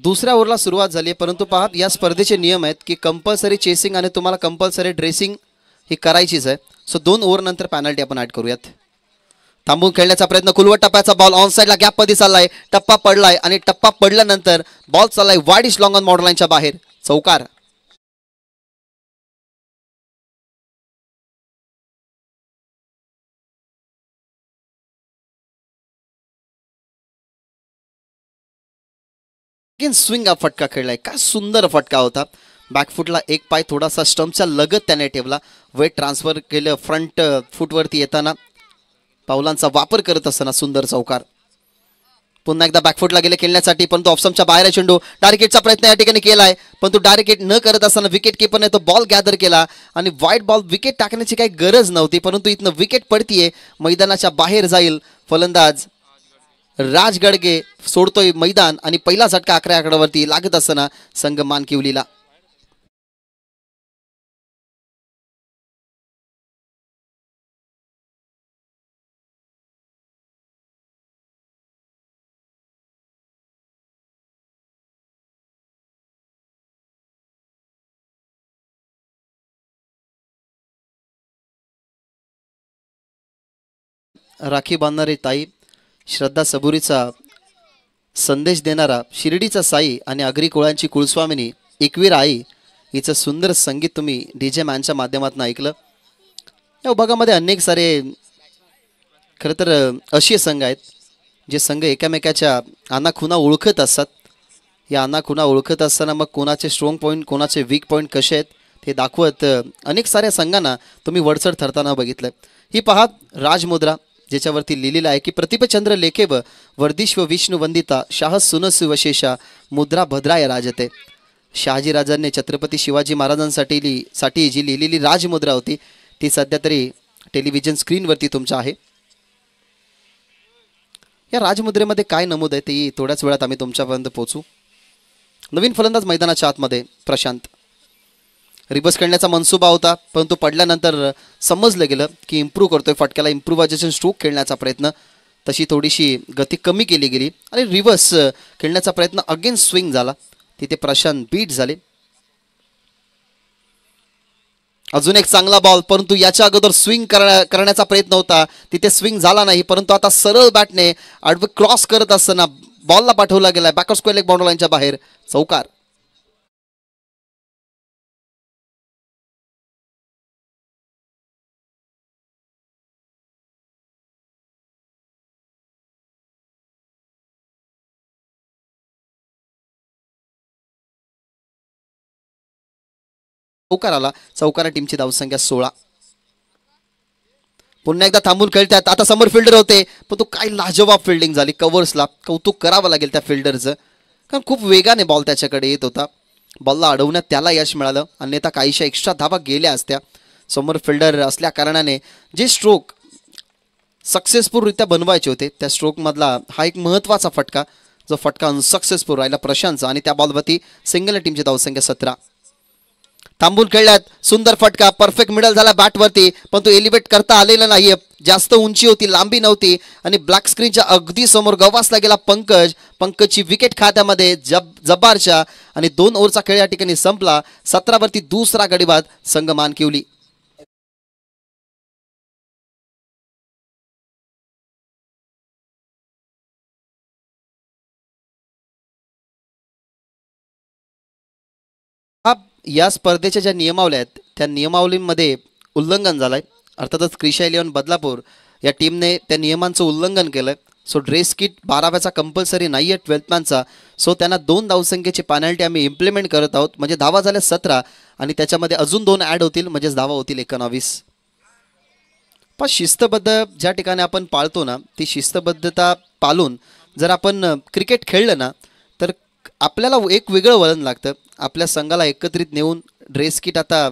Speaker 2: दुसऱ्या ओव्हरला सुरुवात झाली आहे, परंतु पहा या स्पर्धेचे नियम आहेत की कंपल्सरी चेसिंग आणि तुम्हाला कंपल्सरी ड्रेसिंग ही करायचीच आहे. सो 2 ओव्हर नंतर पॅनल्टी आपण ॲड करूयात. थांबून खेळण्याचा प्रयत्न, कुलवट टप्प्याचा बॉल ऑन साईडला गॅपमध्ये चाललाय, टप्पा पडलाय आणि टप्पा पडल्यानंतर बॉल चाललाय वाईड इश लॉंग ऑन बॉर्डर लाईनच्या बाहेर, चौकार. स्विंग हा फटका खेळलाय, काय सुंदर फटका होता. बॅकफुटला एक पाय थोडासा स्टंपच्या लगत त्याने ठेवला, वेट ट्रान्सफर केलं फ्रंट फुटवरती येताना, पावलांचा वापर करत असताना सुंदर चौकार. पुन्हा एकदा बॅकफुटला गेले खेळण्यासाठी, परंतु ऑफस्टंपच्या बाहेर चेंडू, डायरेक्टचा प्रयत्न या ठिकाणी केलाय, परंतु डायरेक्ट न करत असताना विकेट किपरने तो बॉल गॅदर केला आणि वाईट बॉल विकेट टाकण्याची काही गरज नव्हती, परंतु इथनं विकेट पडतीये, मैदानाच्या बाहेर जाईल. फलंदाज राज गडगे सोडतोय मैदान आणि पहिला झटका 11 आकड्यावरती लागत असताना संघ मानकिवलीला. राखी बांधणारी ताई, श्रद्धा सबुरीचा संदेश देणारा शिर्डीचा साई आणि आगरी कुळांची कुलस्वामिनी एकवीरा आई हिचं सुंदर संगीत तुम्ही DJ मॅनच्या माध्यमातून ऐकलं. या विभागामध्ये अनेक सारे खरं तर असे संघ आहेत जे संघ एकामेकाच्या आनाखुना ओळखत असतात. या आनाखुना ओळखत असताना मग कोणाचे स्ट्रॉंग पॉईंट कोणाचे वीक पॉईंट कसे आहेत ते दाखवत अनेक साऱ्या संघांना तुम्ही वरचढ ठरताना बघितलं. ही पहा राजमुद्रा ज्याच्यावरती लिहिलेलं आहे की प्रतिभचंद्र लेखेब वर्धिश्व विष्णू वंदिता शाह सुनसु वशेषा मुद्रा भद्राय राजते. शहाजीराजांनी छत्रपती शिवाजी महाराजांसाठी जी लिहिलेली राजमुद्रा होती ती सध्या तरी टेलिव्हिजन स्क्रीनवरती तुमच्या आहे. या राजमुद्रेमध्ये काय नमूद आहे ते थोड्याच वेळात आम्ही तुमच्यापर्यंत पोहोचू. नवीन फलंदाज मैदानाच्या आतमध्ये प्रशांत. रिवर्स खेळण्याचा मनसुबा होता, परंतु पडल्यानंतर समजलं गेलं की इम्प्रूव्ह करतोय फटक्याला, इम्प्रूव्हायझेशन स्ट्रोक खेळण्याचा प्रयत्न, तशी थोडीशी गती कमी केली गेली आणि रिवर्स खेळण्याचा प्रयत्न अगेन स्विंग झाला, तिथे प्रशांत बीट झाले. अजून एक चांगला बॉल, परंतु याच्या अगोदर स्विंग करण्याचा प्रयत्न होता, तिथे स्विंग झाला नाही, परंतु आता सरळ बॅटने आडवे क्रॉस करत असताना बॉलला पाठवला गेला बॅकवर्ड स्क्वेअर लेग बाउंड्री लाईनच्या बाहेर, चौकार. चौकार आला, चौकारा टीमची धावसंख्या 16. पुन्हा एकदा थांबून खेळतात. आता समोर फिल्डर होते, पण तो काय लाजवाब फिल्डिंग झाली. कव्हर्सला कौतुक करावं लागेल त्या फिल्डरचं, कारण खूप वेगाने बॉल त्याच्याकडे येत होता. बॉलला अडवण्यात त्याला यश मिळालं, अन्यथा काहीशा एक्स्ट्रा धावा गेल्या असत्या. समोर फिल्डर असल्या कारणाने जे स्ट्रोक सक्सेसफुलरित्या बनवायचे होते त्या स्ट्रोकमधला हा एक महत्त्वाचा फटका, जो फटका अनसक्सेसफुल राहिला प्रशांतचा, आणि त्या बॉलवरती सिंगल टीमची धावसंख्या 17. थांबून खेळल्यात, सुंदर फटका, परफेक्ट मिडल झाला बॅटवरती, पण तो एलिव्हेट करता आलेला नाहीये. जास्त उंची होती, लांबी नव्हती, आणि ब्लॅक स्क्रीनच्या अगदी समोर गवासला गेला पंकजची विकेट खात्यामध्ये जब्बारच्या, आणि 2 ओव्हरचा खेळ या ठिकाणी संपला. 17 वरती दुसरा गडीबाद संघ मानकिवली. या स्पर्धेच्या ज्या नियमावल्या आहेत त्या नियमावलीमध्ये उल्लंघन झालंय. अर्थातच क्रिशा 11 बदलापूर या टीमने त्या नियमांचं उल्लंघन केलंय. सो ड्रेस किट 12व्याचा कंपल्सरी नाही आहे 12th मॅनचा. सो त्यांना 2 धावसंख्येची पेनल्टी आम्ही इम्प्लिमेंट करत आहोत. म्हणजे धावा झाल्या 17 आणि त्याच्यामध्ये अजून 2 ॲड होतील, म्हणजेच धावा होतील 19. पण शिस्तबद्ध ज्या ठिकाणी आपण पाळतो ना, ती शिस्तबद्धता पाळून जर आपण क्रिकेट खेळलं ना, तर आपल्याला एक वेगळं वळण लागतं. आपल्या संघाला एकत्रित नेऊन ड्रेस किट आता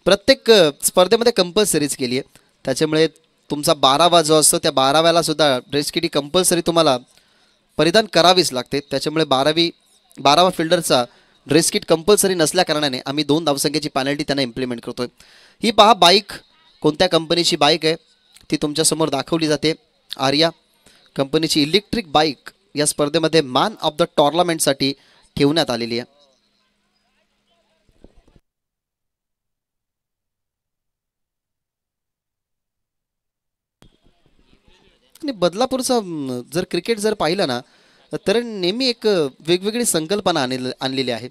Speaker 2: प्रत्येक स्पर्धेमध्ये कंपल्सरीच केली आहे. त्याच्यामुळे तुमचा 12वा जो असतो त्या 12व्याला सुद्धा ड्रेस किट ही कंपल्सरी तुम्हाला परिधान करावीच लागते. त्याच्यामुळे 12वा फिल्डरचा ड्रेस किट कंपल्सरी नसल्या कारणाने आम्ही 2 धावसंख्येची पेनल्टी त्यांना इम्प्लिमेंट करतोय. ही पहा बाईक कोणत्या कंपनीची बाईक आहे ती तुमच्यासमोर दाखवली जाते. आर्या कंपनीची इलेक्ट्रिक बाईक या स्पर्धेमध्ये मॅन ऑफ द टुर्नामेंटसाठी ठेवण्यात आलेली आहे. आणि बदलापूरचा जर क्रिकेट जर पाहिलं ना, तर नेहमी एक वेगवेगळी संकल्पना आणलेली आहे.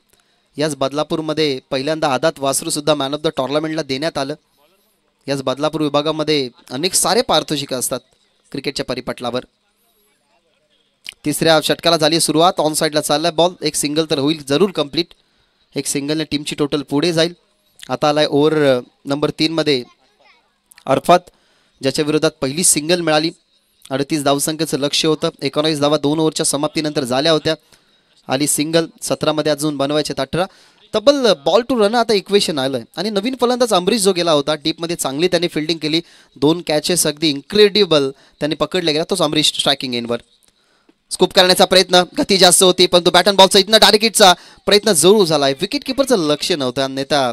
Speaker 2: याच बदलापूरमध्ये पहिल्यांदा आदात वासरूसुद्धा मॅन ऑफ द टुर्नामेंटला देण्यात आलं. याच बदलापूर विभागामध्ये अनेक सारे पारितोषिकं असतात क्रिकेटच्या परिपटलावर. तिसऱ्या षटकाला झाली सुरुवात. ऑन साईडला चाललाय बॉल, एक सिंगल तर होईल जरूर कंप्लीट. एक सिंगलने टीमची टोटल पुढे जाईल. आता आलाय ओव्हर नंबर 3 मध्ये अरफात, ज्याच्या विरोधात पहिली सिंगल मिळाली. 38 धावसंख्येचं लक्ष्य होतं. 19 धावा 2 ओव्हरच्या समाप्तीनंतर झाल्या होत्या. आली सिंगल. 17 मध्ये अजून बनवायचे 18. तब्बल बॉल टू रन आता इक्वेशन आलंय. आणि नवीन फलंदाज अमरीश जो गेला होता डीपमध्ये, चांगली त्याने फिल्डिंग केली. 2 कॅचेस अगदी इन्क्रेडिबल त्यांनी पकडले गेला. तोच अमरीश स्ट्रायकिंग एंडवर स्कूप करण्याचा प्रयत्न, गती जास्त होती पण तो बॅट अँड बॉलचा इथनं डायरेक्ट हिटचा प्रयत्न जरूर झालाय. विकेट किपरचं लक्ष नव्हतं, अन्यथा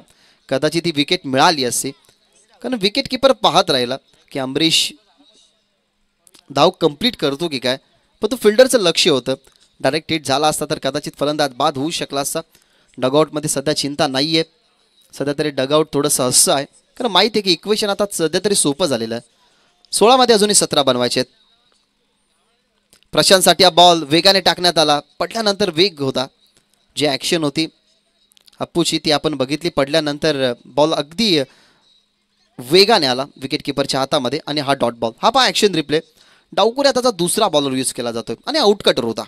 Speaker 2: कदाचित ही विकेट मिळाली असती. कारण विकेट किपर पाहत राहिला की अमरीश धाव कंप्लीट करतो की काय, पण तो फिल्डरचं लक्ष होतं. डायरेक्ट हिट झाला असता तर कदाचित फलंदाज बाद होऊ शकला असता. डगआउटमध्ये सध्या चिंता नाही आहे. सध्या तरी डगआउट थोडंसं हस्सं आहे, कारण माहिती आहे की इक्वेशन आता सध्या तरी सोपं झालेलं आहे. 16 मध्ये अजूनही 17 बनवायचे आहेत. प्रशांतसाठी हा बॉल वेगाने टाकण्यात आला. पडल्यानंतर वेग होता, जी ॲक्शन होती अप्पूची ती आपण बघितली. पडल्यानंतर बॉल अगदी वेगाने आला विकेट किपरच्या हातामध्ये, आणि हा डॉट बॉल. हा पहा ॲक्शन रिप्ले. डावकुऱ्या त्याचा दुसरा बॉलर यूज केला जातोय आणि आउट कटर होता.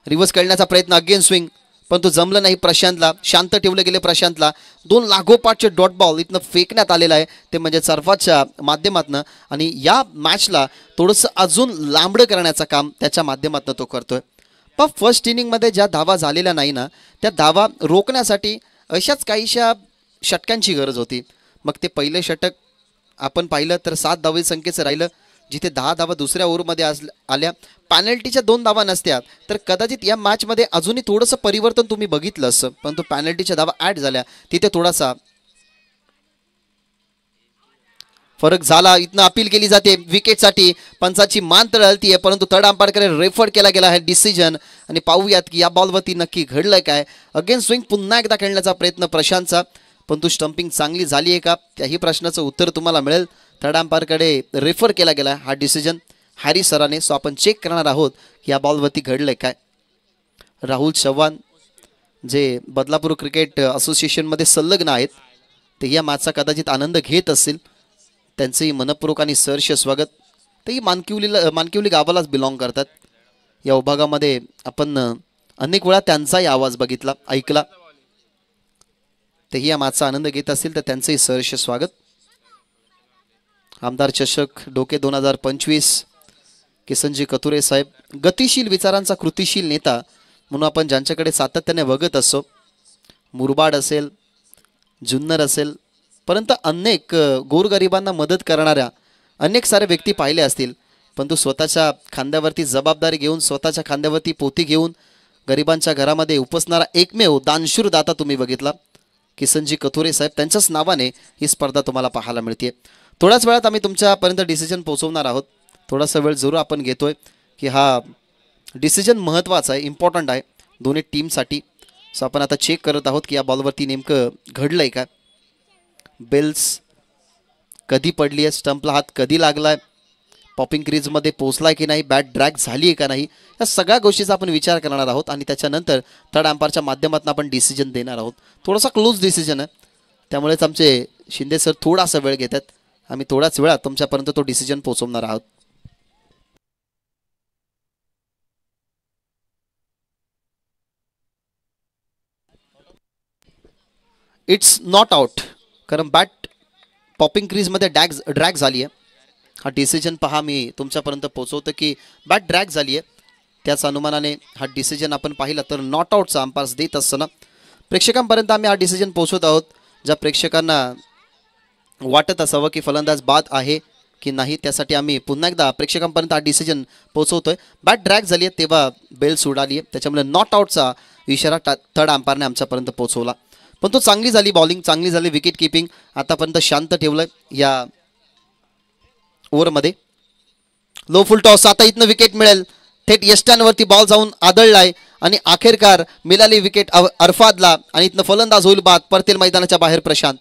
Speaker 2: रिव्हर्स खेळण्याचा प्रयत्न, अगेन स्विंग, पण तो जमलं नाही प्रशांतला. शांत ठेवलं गेले प्रशांतला. 2 लागोपाठचे डॉट बॉल इथनं फेकण्यात आलेला आहे, ते म्हणजे सर्फाच्या माध्यमातून. आणि या मॅचला थोडंसं अजून लांबडं करण्याचं काम त्याच्या माध्यमातून तो करतोय. पण फर्स्ट इनिंगमध्ये ज्या धावा झालेल्या नाही ना, त्या धावा रोखण्यासाठी अशाच काहीशा षटकांची गरज होती. मग ते पहिलं षटक आपण पाहिलं तर 7 धावे संख्येचं राहिलं, जिथे 10 धावा दुसऱ्या ओव्हरमध्ये आल्या. पॅनल्टीच्या 2 धावा नसत्या तर कदाचित या मॅचमध्ये अजूनही थोडंसं परिवर्तन तुम्ही बघितलं असं, पण तो पॅनल्टीच्या धावा ॲड झाल्या, तिथे थोडासा फरक झाला. इथनं अपील केली जाते विकेटसाठी. पंचाची मान तळलतीये, परंतु थर्ड अंपायरकडे रेफर केला गेला आहे डिसिजन. आणि पाहूयात की या बॉलवरती नक्की घडलंय काय. अगेन स्विंग पुन्हा एकदा खेळण्याचा प्रयत्न प्रशांतचा, पण तू स्टंपिंग चांगली झाली आहे का, त्याही प्रश्नाचं उत्तर तुम्हाला मिळेल. थर्ड अंपायरकडे रेफर केला गेला हा डिसिजन हॅरी सराने. सो आपण चेक करणार आहोत की या बॉलवरती घडलंय काय. राहुल चव्हाण जे बदलापूर क्रिकेट असोसिएशनमध्ये संलग्न आहेत, ते या मॅचचा कदाचित आनंद घेत असतील. त्यांचंही मनपूर्वक आणि सहर्ष स्वागत. तेही मानकिवली गावालाच बिलॉंग करतात. या विभागामध्ये आपण अनेक वेळा त्यांचाही आवाज बघितला, ऐकला. तेही या मॅचचा आनंद घेत असतील तर त्यांचंही सहर्ष स्वागत. आमदार चषक डोके 2025 किसनजी कथुरे साहेब, गतिशील विचारांचा कृतिशील नेता म्हणून आपण ज्यांच्याकडे सातत्याने बघत असतो. मुरबाड असेल, जुन्नर असेल, परंतु अनेक गोरगरिबांना मदत करणाऱ्या अनेक सारे व्यक्ती पाहिले असतील, परंतु स्वतःच्या खांद्यावरती जबाबदारी घेऊन, स्वतःच्या खांद्यावरती पोती घेऊन गरिबांच्या घरामध्ये उपसणारा एकमेव दानशूर दाता तुम्ही बघितला, किसनजी कथुरे साहेब. त्यांच्याच नावाने ही स्पर्धा तुम्हाला पाहायला मिळते. थोड्याच वेळात आम्ही तुमच्यापर्यंत डिसिजन पोहोचवणार आहोत. थोडासा वेळ जरूर आपण घेतोय की हा डिसिजन महत्त्वाचा आहे, इम्पॉर्टंट आहे दोन्ही टीमसाठी. सो आपण आता चेक करत आहोत की या बॉलवरती नेमकं घडलं आहे का, बेल्स कधी पडली आहे, स्टंपला हात कधी लागला आहे, पॉपिंग क्रीजमध्ये पोचला आहे की नाही, बॅट ड्रॅग झाली आहे का नाही, या सगळ्या गोष्टीचा आपण विचार करणार आहोत. आणि त्याच्यानंतर थर्ड अंपायरच्या माध्यमातून आपण डिसिजन देणार आहोत. थोडासा क्लोज डिसिजन आहे, त्यामुळेच आमचे शिंदे सर थोडासा वेळ घेतात. आम्ही थोड्याच वेळात तुमच्यापर्यंत तो डिसिजन पोहोचवणार आहोत. इट्स नॉट आउट, कारण बॅट पॉपिंग क्रीजमध्ये ड्रॅग झाली आहे. हा डिसिजन पहा मी तुमच्यापर्यंत पोहोचवतो की बॅट ड्रॅग झाली आहे. त्याच अनुमानाने हा डिसिजन आपण पाहिला तर नॉट आउटचा अंपायर्स देत असताना प्रेक्षकांपर्यंत आम्ही हा डिसिजन पोहोचवत आहोत. ज्या प्रेक्षकांना वाटत असावं की फलंदाज बाद आहे की नाही, त्यासाठी आम्ही पुन्हा एकदा प्रेक्षकांपर्यंत हा डिसिजन पोहोचवतोय. बॅट ड्रॅग झाली आहे तेव्हा बेल्स उडाली आहे, त्याच्यामुळे नॉट आउटचा इशारा थर्ड अंपायरने आमच्यापर्यंत पोहोचवला. पण तो चांगली झाली बॉलिंग, चांगली झाली विकेट किपिंग. आतापर्यंत शांत ठेवलं या ओव्हरमध्ये. लो फुल टॉस, आता इथनं विकेट मिळेल, थेट यष्ट्यांवरती बॉल जाऊन आदळलाय आणि अखेरकार मिळाली विकेट अरफादला आणि इथनं फलंदाज होईल बाद. परतेल मैदानाच्या बाहेर प्रशांत.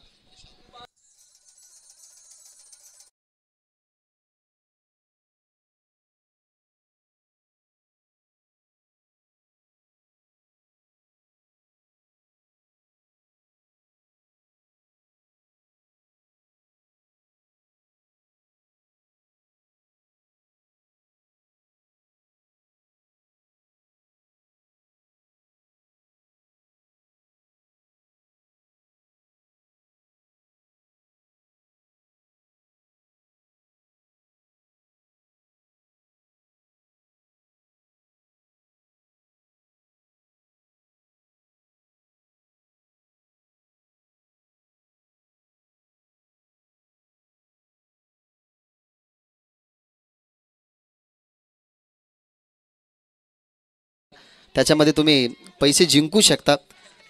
Speaker 2: त्याच्यामध्ये तुम्ही पैसे जिंकू शकता.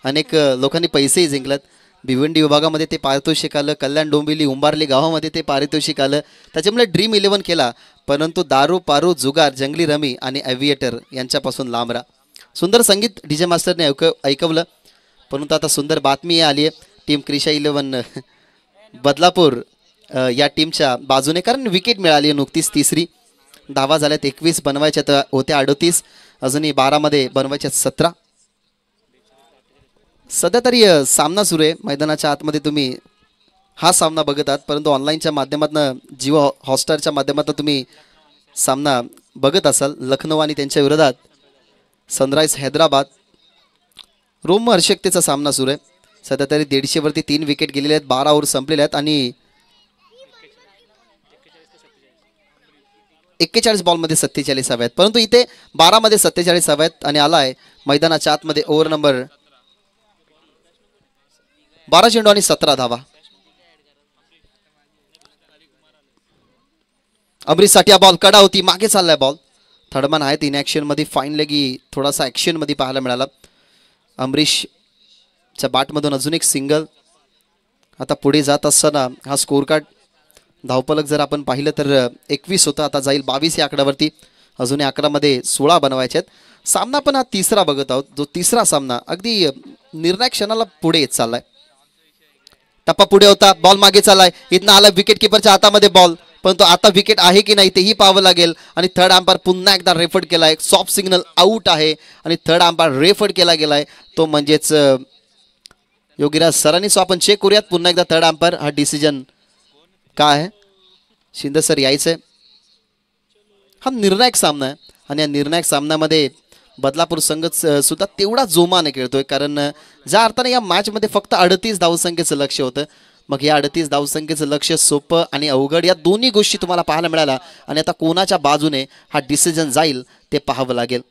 Speaker 2: अनेक लोकांनी पैसेही जिंकलात. भिवंडी विभागामध्ये ते पारितोषिक आलं, कल्याण डोंबिवली उंबारली गावामध्ये ते पारितोषिक आलं. त्याच्यामुळे ड्रीम 11 केला, परंतु दारू पारू जुगार जंगली रमी आणि ॲव्हिएटर यांच्यापासून लांब राहा. सुंदर संगीत डीजे मास्टरने ऐकवलं, परंतु आता सुंदर बातमी आली आहे टीम क्रिशा 11 बदलापूर या टीमच्या बाजूने, कारण विकेट मिळाली नुकतीच तिसरी. धावा झाल्यात 21, बनवायच्या होत्या 38, अजूनही 12मध्ये बनवायच्या 17. सध्या तरी सामना सुरू आहे. मैदानाच्या आतमध्ये तुम्ही हा सामना बघत आहात, परंतु ऑनलाईनच्या माध्यमातून जिओ हॉटस्टारच्या माध्यमातून तुम्ही सामना बघत असाल. लखनौ आणि त्यांच्या विरोधात सनराईज हैदराबाद रोमहर्षकतेचा सामना सुरू आहे. सध्या तरी 150 वरती 3 विकेट गेलेले आहेत, 12 ओव्हर संपलेले आहेत आणि 41 बॉलमध्ये 47 हव्या आहेत, परंतु इथे 12मध्ये 47 हव्या आहेत आणि आलाय मैदानाच्या आतमध्ये ओव्हर नंबर 12 चेंडू आणि 17 धावा. अमरीशसाठी हा बॉल कडा होती, मागे चाललाय बॉल. थर्डमॅन आहेत इन ॲक्शन मध्ये, फाईन लेगी थोडासा ॲक्शन मध्ये पाहायला मिळाला. अमरीशच्या बॅटमधून अजून एक सिंगल. आता पुढे जात असताना हा स्कोर कार्ड धावपलक जर आपण पाहिलं तर 21 होतं, आता जाईल 22 या आकड्यावरती. अजूनही 11मध्ये 16 बनवायचे आहेत. सामना पण हा तिसरा बघत आहोत, जो तिसरा सामना अगदी निर्णायक क्षणाला पुढे येत चाललाय. टप्पा पुढे होता, बॉल मागे चाललाय, इथनं आला विकेट किपरच्या हातामध्ये बॉल, परंतु आता विकेट आहे की नाही तेही पाहावं लागेल. आणि थर्ड अंपायर पुन्हा एकदा रेफर्ड केलाय, सॉफ्ट सिग्नल आऊट आहे आणि थर्ड अंपायर रेफर्ड केला गेलाय, तो म्हणजेच योगीराज सरांनी. सो आपण चेक करूयात पुन्हा एकदा थर्ड अंपायर हा डिसिजन काय आहे. शिंदे सर यायचंय. हा निर्णायक सामना आहे आणि या निर्णायक सामन्यामध्ये बदलापूर संघ सुद्धा तेवढा जोमाने खेळतोय, कारण ज्या अर्थाने या मॅचमध्ये फक्त 38 धावसंख्येचं लक्ष होतं. मग या 38 धावसंख्येचं लक्ष सोपं आणि अवघड या दोन्ही गोष्टी तुम्हाला पाहायला मिळाल्या. आणि आता कोणाच्या बाजूने हा डिसिजन जाईल ते पाहावं लागेल.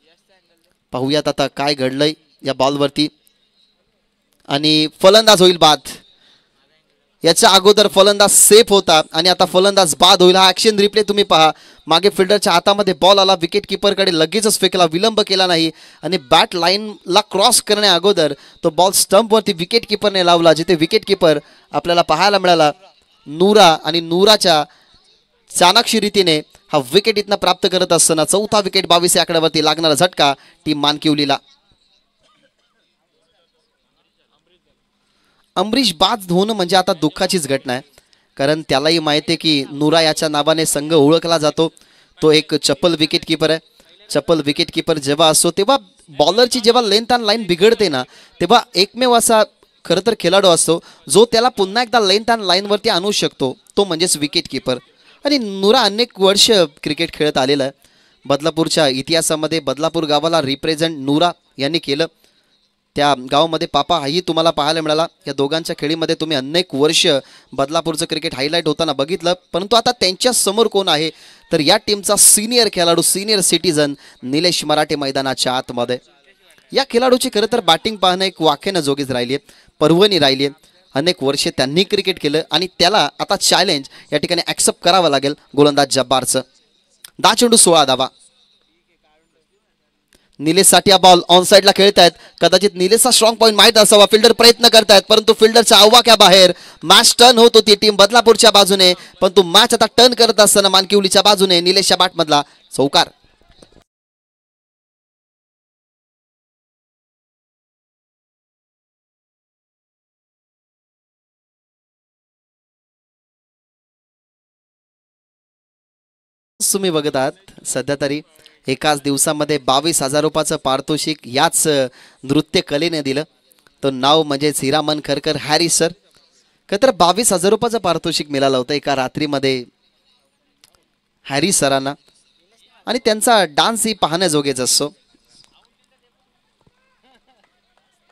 Speaker 2: पाहूयात आता काय घडलंय या बॉलवरती. आणि फलंदाज होईल बाद. याच्या अगोदर फलंदाज सेफ होता आणि आता फलंदाज बाद होईल. हा ॲक्शन रिप्ले तुम्ही पहा. मागे फिल्डरच्या हातामध्ये बॉल आला, विकेट किपरकडे लगेचच फेकला, विलंब केला नाही आणि बॅट लाईनला क्रॉस करण्या अगोदर तो बॉल स्टंपवरती विकेट किपरने लावला, जिथे विकेट किपर आपल्याला पाहायला मिळाला नूरा. आणि नूराच्या चाणाक्षी रीतीने हा विकेट इथनं प्राप्त करत असताना चौथा विकेट 22 या आकड्यावरती लागणारा झटका टीम मानकिवलीला. अमरीश बाद होणं म्हणजे आता दुःखाचीच घटना आहे, कारण त्यालाही माहिती आहे की नूरा याच्या नावाने संघ ओळखला जातो. तो एक चप्पल विकेट किपर आहे. चप्पल विकेट किपर जेव्हा असतो तेव्हा बॉलरची जेव्हा लेंथ अँड लाईन बिघडते ना, तेव्हा एकमेव असा खरं तर खेळाडू असतो जो त्याला पुन्हा एकदा लेंथ अँड लाईनवरती आणू शकतो, तो म्हणजेच विकेट किपर. आणि नूरा अनेक वर्ष क्रिकेट खेळत आलेला आहे. बदलापूरच्या इतिहासामध्ये बदलापूर गावाला रिप्रेझेंट नूरा यांनी केलं. त्या गावामध्ये पापा हाही तुम्हाला पाहायला मिळाला. या दोघांच्या खेळीमध्ये तुम्ही अनेक वर्ष बदलापूरचं क्रिकेट हायलाईट होताना बघितलं. परंतु आता त्यांच्या समोर कोण आहे तर या टीमचा सिनियर खेळाडू, सिनियर सिटीजन निलेश मराठे मैदानाच्या आतमध्ये. या खेळाडूची खरं तर बॅटिंग पाहणं एक वाखेनं जोगीच राहिली आहे, पर्वणी राहिली आहे. अनेक वर्षे त्यांनी क्रिकेट केलं आणि त्याला आता चॅलेंज या ठिकाणी ॲक्सेप्ट करावं लागेल गोलंदाज जब्बारचं. 10 चेंडू 16 धावा. निलेशसाठी हा बॉल ऑन साईडला खेळतायत. कदाचित निलेशचा स्ट्रॉंग पॉईंट माहीत असावा. फिल्डर प्रयत्न करतायत परंतु फिल्डरच्या आवाक्या बाहेर मॅच टर्न होत होती टीम बदलापूरच्या बाजूने. परंतु मॅच आता टर्न करत असताना मानकिवलीच्या बाजूने निलेशच्या बॅटमधला चौकार. तुम्ही बघत आहात सध्या तरी एकाच दिवसामध्ये 22,000 रुपयाचं पारितोषिक याच नृत्य कलेने दिलं. तो नाव म्हणजेच हिरामन खरकर हॅरी सर. खरं तर 22,000 रुपयाचं पारितोषिक मिळालं होतं एका रात्रीमध्ये हॅरी सरांना. आणि त्यांचा डान्स ही पाहण्याजोगेच असतो.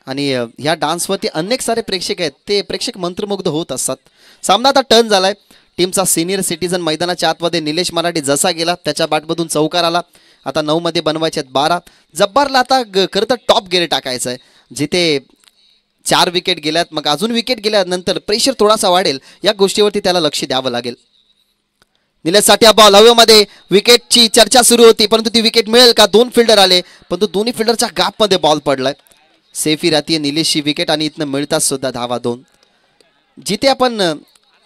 Speaker 2: आणि ह्या डान्सवरती अनेक सारे प्रेक्षक आहेत, ते प्रेक्षक मंत्रमुग्ध होत असतात. सामना आता टर्न झालाय. टीमचा सिनियर सिटीजन मैदानाच्या आतमध्ये निलेश मराठे जसा गेला त्याच्या बॅटमधून चौकार आला. आता 9 मध्ये बनवायचे आहेत 12. जब्बारला आता खरं तर टॉप गेअर टाकायचं आहे, जिथे 4 विकेट गेल्यात. मग अजून विकेट गेल्यानंतर प्रेशर थोडासा वाढेल, या गोष्टीवरती त्याला लक्ष द्यावं लागेल. निलेशसाठी हा बॉल हवेमध्ये. विकेटची चर्चा सुरू होती परंतु ती विकेट मिळेल का. 2 फिल्डर आले परंतु दोन्ही फिल्डरच्या गॅपमध्ये बॉल पडलाय. सेफी राहतीये निलेशची विकेट आणि इथनं मिळतात सुद्धा धावा 2. जिथे आपण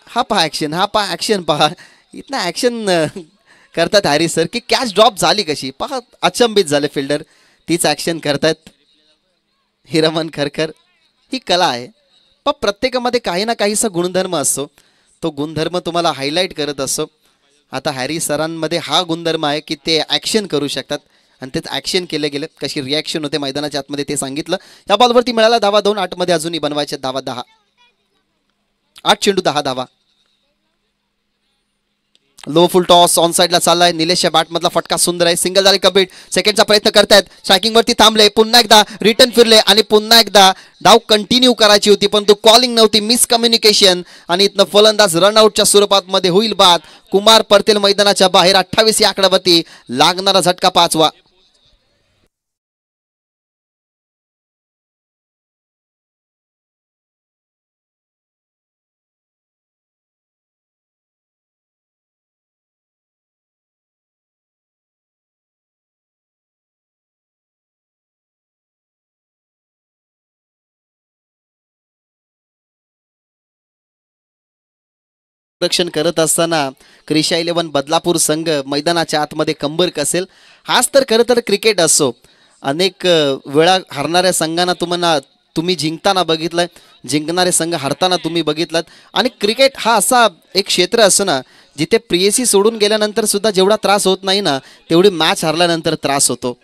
Speaker 2: हा पहा ॲक्शन, हा पहा ॲक्शन पहा. इथनं ॲक्शन करतात हॅरी सर की कॅच ड्रॉप झाली कशी. पहा अचंबित झाले फिल्डर. तीच ॲक्शन करतात हिरामन खरकर. ही कला आहे. पण प्रत्येकामध्ये काही ना काहीसा गुणधर्म असतो, तो गुणधर्म तुम्हाला हायलाईट करत असतो. आता हॅरी सरांमध्ये हा गुणधर्म आहे की ते ॲक्शन करू शकतात आणि तेच ॲक्शन केले गेले. कशी रिॲक्शन होते मैदानाच्या आतमध्ये ते सांगितलं. या बॉलवरती मिळाला धावा 2. 8 मध्ये अजूनही बनवायचे धावा 10. 8 चेंडू 10 धावा. लो फुल टॉस ऑन साईडला चाललाय. निलेशच्या बॅटमधला फटका सुंदर आहे. सिंगल झाले कबीट. सेकंडचा प्रयत्न करतायत. स्ट्रायकिंग वरती थांबले. पुन्हा एकदा रिटर्न फिरले आणि पुन्हा एकदा डाव कंटिन्यू करायची होती परंतु कॉलिंग नव्हती. मिसकम्युनिकेशन आणि इथनं फलंदाज रनआउटच्या स्वरूपात मध्ये होईल बाद. कुमार परतेल मैदानाच्या बाहेर. 28 या आकड्यावरती लागणारा झटका 5वा. रक्षण करत असताना क्रिशा 11 बदलापूर संघ मैदानाच्या आतमध्ये कंबर कसेल. हाच तर खरं तर क्रिकेट असो. अनेक वेळा हरणाऱ्या संघांना तुम्ही जिंकताना बघितलंय, जिंकणारे संघ हरताना तुम्ही बघितलात. आणि क्रिकेट हा असा एक क्षेत्र असं ना जिथे प्रियसी सोडून गेल्यानंतर सुद्धा जेवढा त्रास होत नाही ना तेवढी मॅच हरल्यानंतर त्रास होतो.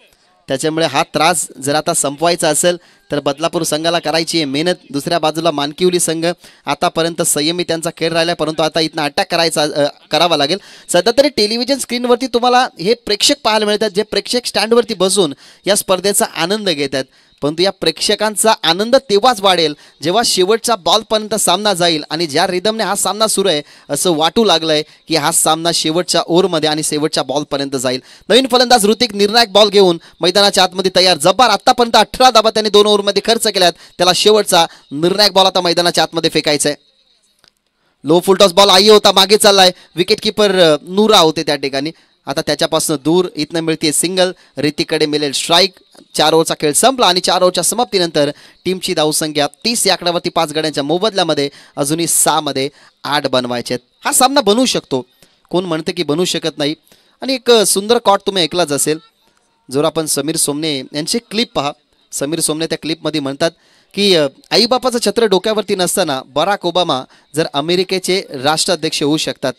Speaker 2: त्याच्यामुळे हा त्रास जर आता संपवायचा असेल तर बदलापूर संघाला करायची आहे मेहनत. दुसऱ्या बाजूला मानकिवली संघ आतापर्यंत संयमी त्यांचा खेळ राहिला, परंतु आता इथनं अटॅक करावा लागेल. सध्या तरी टेलिव्हिजन स्क्रीनवरती तुम्हाला हे प्रेक्षक पाहायला मिळतात जे प्रेक्षक स्टँडवरती बसून या स्पर्धेचा आनंद घेतात, परंतु या प्रेक्षकांचा आनंद तेव्हाच वाढेल जेव्हा शेवटच्या बॉलपर्यंत सामना जाईल. आणि ज्या रिदमने हा सामना सुरू आहे असं वाटू लागलंय की हा सामना शेवटच्या ओव्हरमध्ये आणि शेवटच्या बॉलपर्यंत जाईल. नवीन फलंदाज ऋतिक निर्णायक बॉल घेऊन मैदानाच्या आतमध्ये तयार. जब्बार आतापर्यंत 18 धावा त्याने 2 ओव्हरमध्ये खर्च केल्यात. त्याला शेवटचा निर्णायक बॉल आता मैदानाच्या आतमध्ये फेकायचा आहे. लो फुलटॉस बॉल आई होता, मागे चाललाय. विकेट किपर नूरा होते त्या ठिकाणी. आता त्याच्यापासून दूर इथनं मिळते सिंगल. ऋतिककडे मिळेल स्ट्राईक. 4 ओव्हरचा खेळ संपला आणि 4 ओव्हरच्या समाप्तीनंतर टीमची धावसंख्या 30 या आकड्यावरती 5 गड्यांच्या मोबदल्यामध्ये अजूनही 6 मध्ये 8 बनवायचे आहेत. हा सामना बनवू शकतो, कोण म्हणते की बनवू शकत नाही. आणि एक सुंदर कॉट तुम्ही ऐकलाच असेल, जर आपण समीर सोमने यांची क्लिप पहा. समीर सोमने त्या क्लिपमध्ये म्हणतात की आईबापाचं छत्र डोक्यावरती नसताना बराक ओबामा जर अमेरिकेचे राष्ट्राध्यक्ष होऊ शकतात.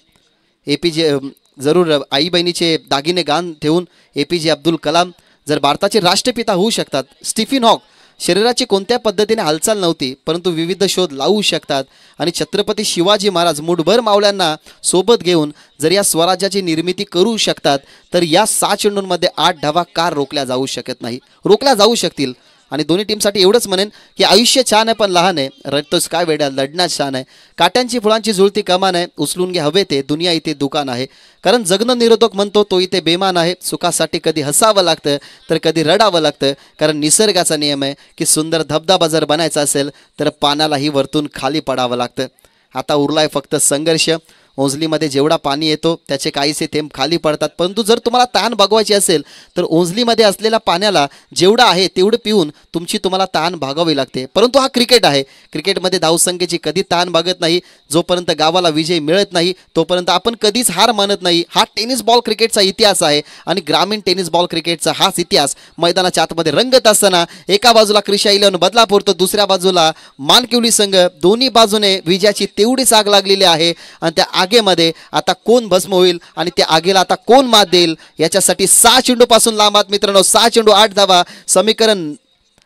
Speaker 2: APJ जरूर आई बहिणीचे दागिने गान ठेवून APJ अब्दुल कलाम जर भारताचे राष्ट्रपिता होऊ शकतात. स्टीफन हॉक शरीराची कोणत्या पद्धतीने हालचाल नव्हती परंतु विविध शोध लावू शकतात. आणि छत्रपती शिवाजी महाराज मुठभर मावळ्यांना सोबत घेऊन जर या स्वराज्याची निर्मिती करू शकतात तर या 6 चेंडूंमध्ये 8 धावा का रोखल्या जाऊ शकत नाही? रोखल्या जाऊ शकतील. आणि दोन्ही टीमसाठी एवढंच म्हणेन की आयुष्य छान आहे पण लहान आहे. रडतोस काय वेड्या, लढण्यात छान आहे. काट्यांची फुलांची जुळती कमान आहे. उचलून घे हवे ते, दुनिया इथे दुकान आहे. कारण जगणं निरोधक म्हणतो तो इथे बेमान आहे. सुखासाठी कधी हसावं लागतं तर कधी रडावं लागतं. कारण निसर्गाचा नियम आहे की सुंदर धबधबा जर बनायचा असेल तर पाण्यालाही वरतून खाली पडावं लागतं. आता उरलाय फक्त संघर्ष. ओंजलीमध्ये जेवढा पाणी येतो त्याचे काहीसे थेंब खाली पडतात, परंतु जर तुम्हाला तहान भागवायची असेल तर ओंजलीमध्ये असलेल्या पाण्याला जेवढं आहे तेवढं पिऊन तुम्हाला तहान भागावी लागते. परंतु हा क्रिकेट आहे. क्रिकेटमध्ये धावसंख्येची कधी तहान भागत नाही. जोपर्यंत गावाला विजय मिळत नाही तोपर्यंत आपण कधीच हार मानत नाही. हा टेनिस बॉल क्रिकेटचा इतिहास आहे आणि ग्रामीण टेनिस बॉल क्रिकेटचा हाच इतिहास मैदानाच्या आतमध्ये रंगत असताना एका बाजूला क्रिशा 11 बदलापूर तर दुसऱ्या बाजूला मानकिवली संघ, दोन्ही बाजूने विजयाची तेवढीच आग लागलेली आहे. आणि त्या आगेमध्ये आता कोण भस्म होईल आणि त्या आगेला आता कोण मात देईल याच्यासाठी 6 चेंडू पासून लांब आहात मित्रांनो. 6 चेंडू 8 धावा समीकरण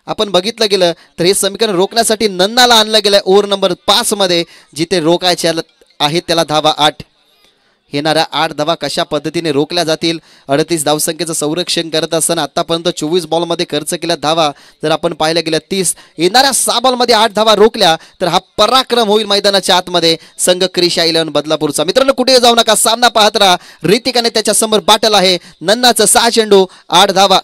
Speaker 2: आपण बघितलं गेलं तर हे समीकरण रोखण्यासाठी नन्नाला आणलं गेलं ओव्हर नंबर 5 मध्ये. जिथे रोकायचे आहेत त्याला धावा 8. येणाऱ्या 8 धावा कशा पद्धतीने रोखल्या जातील? 38 धावसंख्येचं संरक्षण करत असताना आतापर्यंत 24 बॉलमध्ये खर्च केल्या धावा जर आपण पाहिल्या गेल्या 30. येणाऱ्या 6 बॉलमध्ये 8 धावा रोखल्या तर हा पराक्रम होईल मैदानाच्या आतमध्ये संघ क्रिशा 11 बदलापूरचा. मित्रांनो कुठे जाऊ नका, सामना पाहत राहा. ऋतिकाने त्याच्या समोर बाटल आहे. नन्नाचं 6 चेंडू 8 धावा.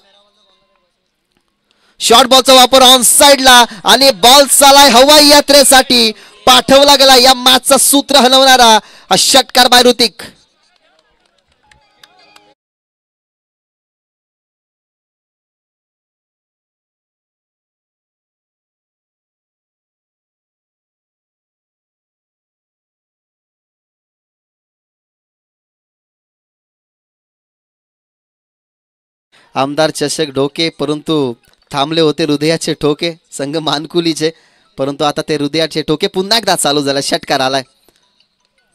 Speaker 2: शॉर्ट बॉलचा वापर ऑन साइडला आणि बॉल चालाय हवाई यात्रेसाठी पाठवला गेला. या मॅचचा सूत्र हलवणारा हा षटकार बाय ऋतिक. आमदार चषक ढोके परंतु थांबले होते हृदयाचे ठोके संघ मानकुलीचे, परंतु आता ते हृदयाचे ठोके पुन्हा एकदा चालू झाला. षटकार आलाय.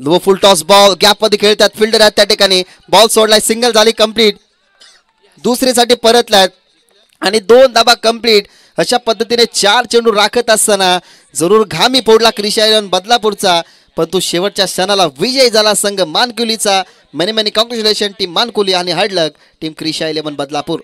Speaker 2: लो फुल टॉस बॉल गॅप मध्ये खेळतात. फिल्डर आहेत त्या ठिकाणी. बॉल सोडलाय. सिंगल झाली कंप्लीट. दुसरीसाठी परतलाय आणि 2 धावा कंप्लीट. अशा पद्धतीने 4 चेंडू राखत असताना जरूर घामी फोडला क्रिशा 11 बदलापूरचा, परंतु शेवटच्या क्षणाला विजय झाला संघ मानकुलीचा. मेनी मेनी कॉंग्रॅच्युलेशन टीम मानकुली आणि हार्ड लक टीम क्रिशा 11 बदलापूर.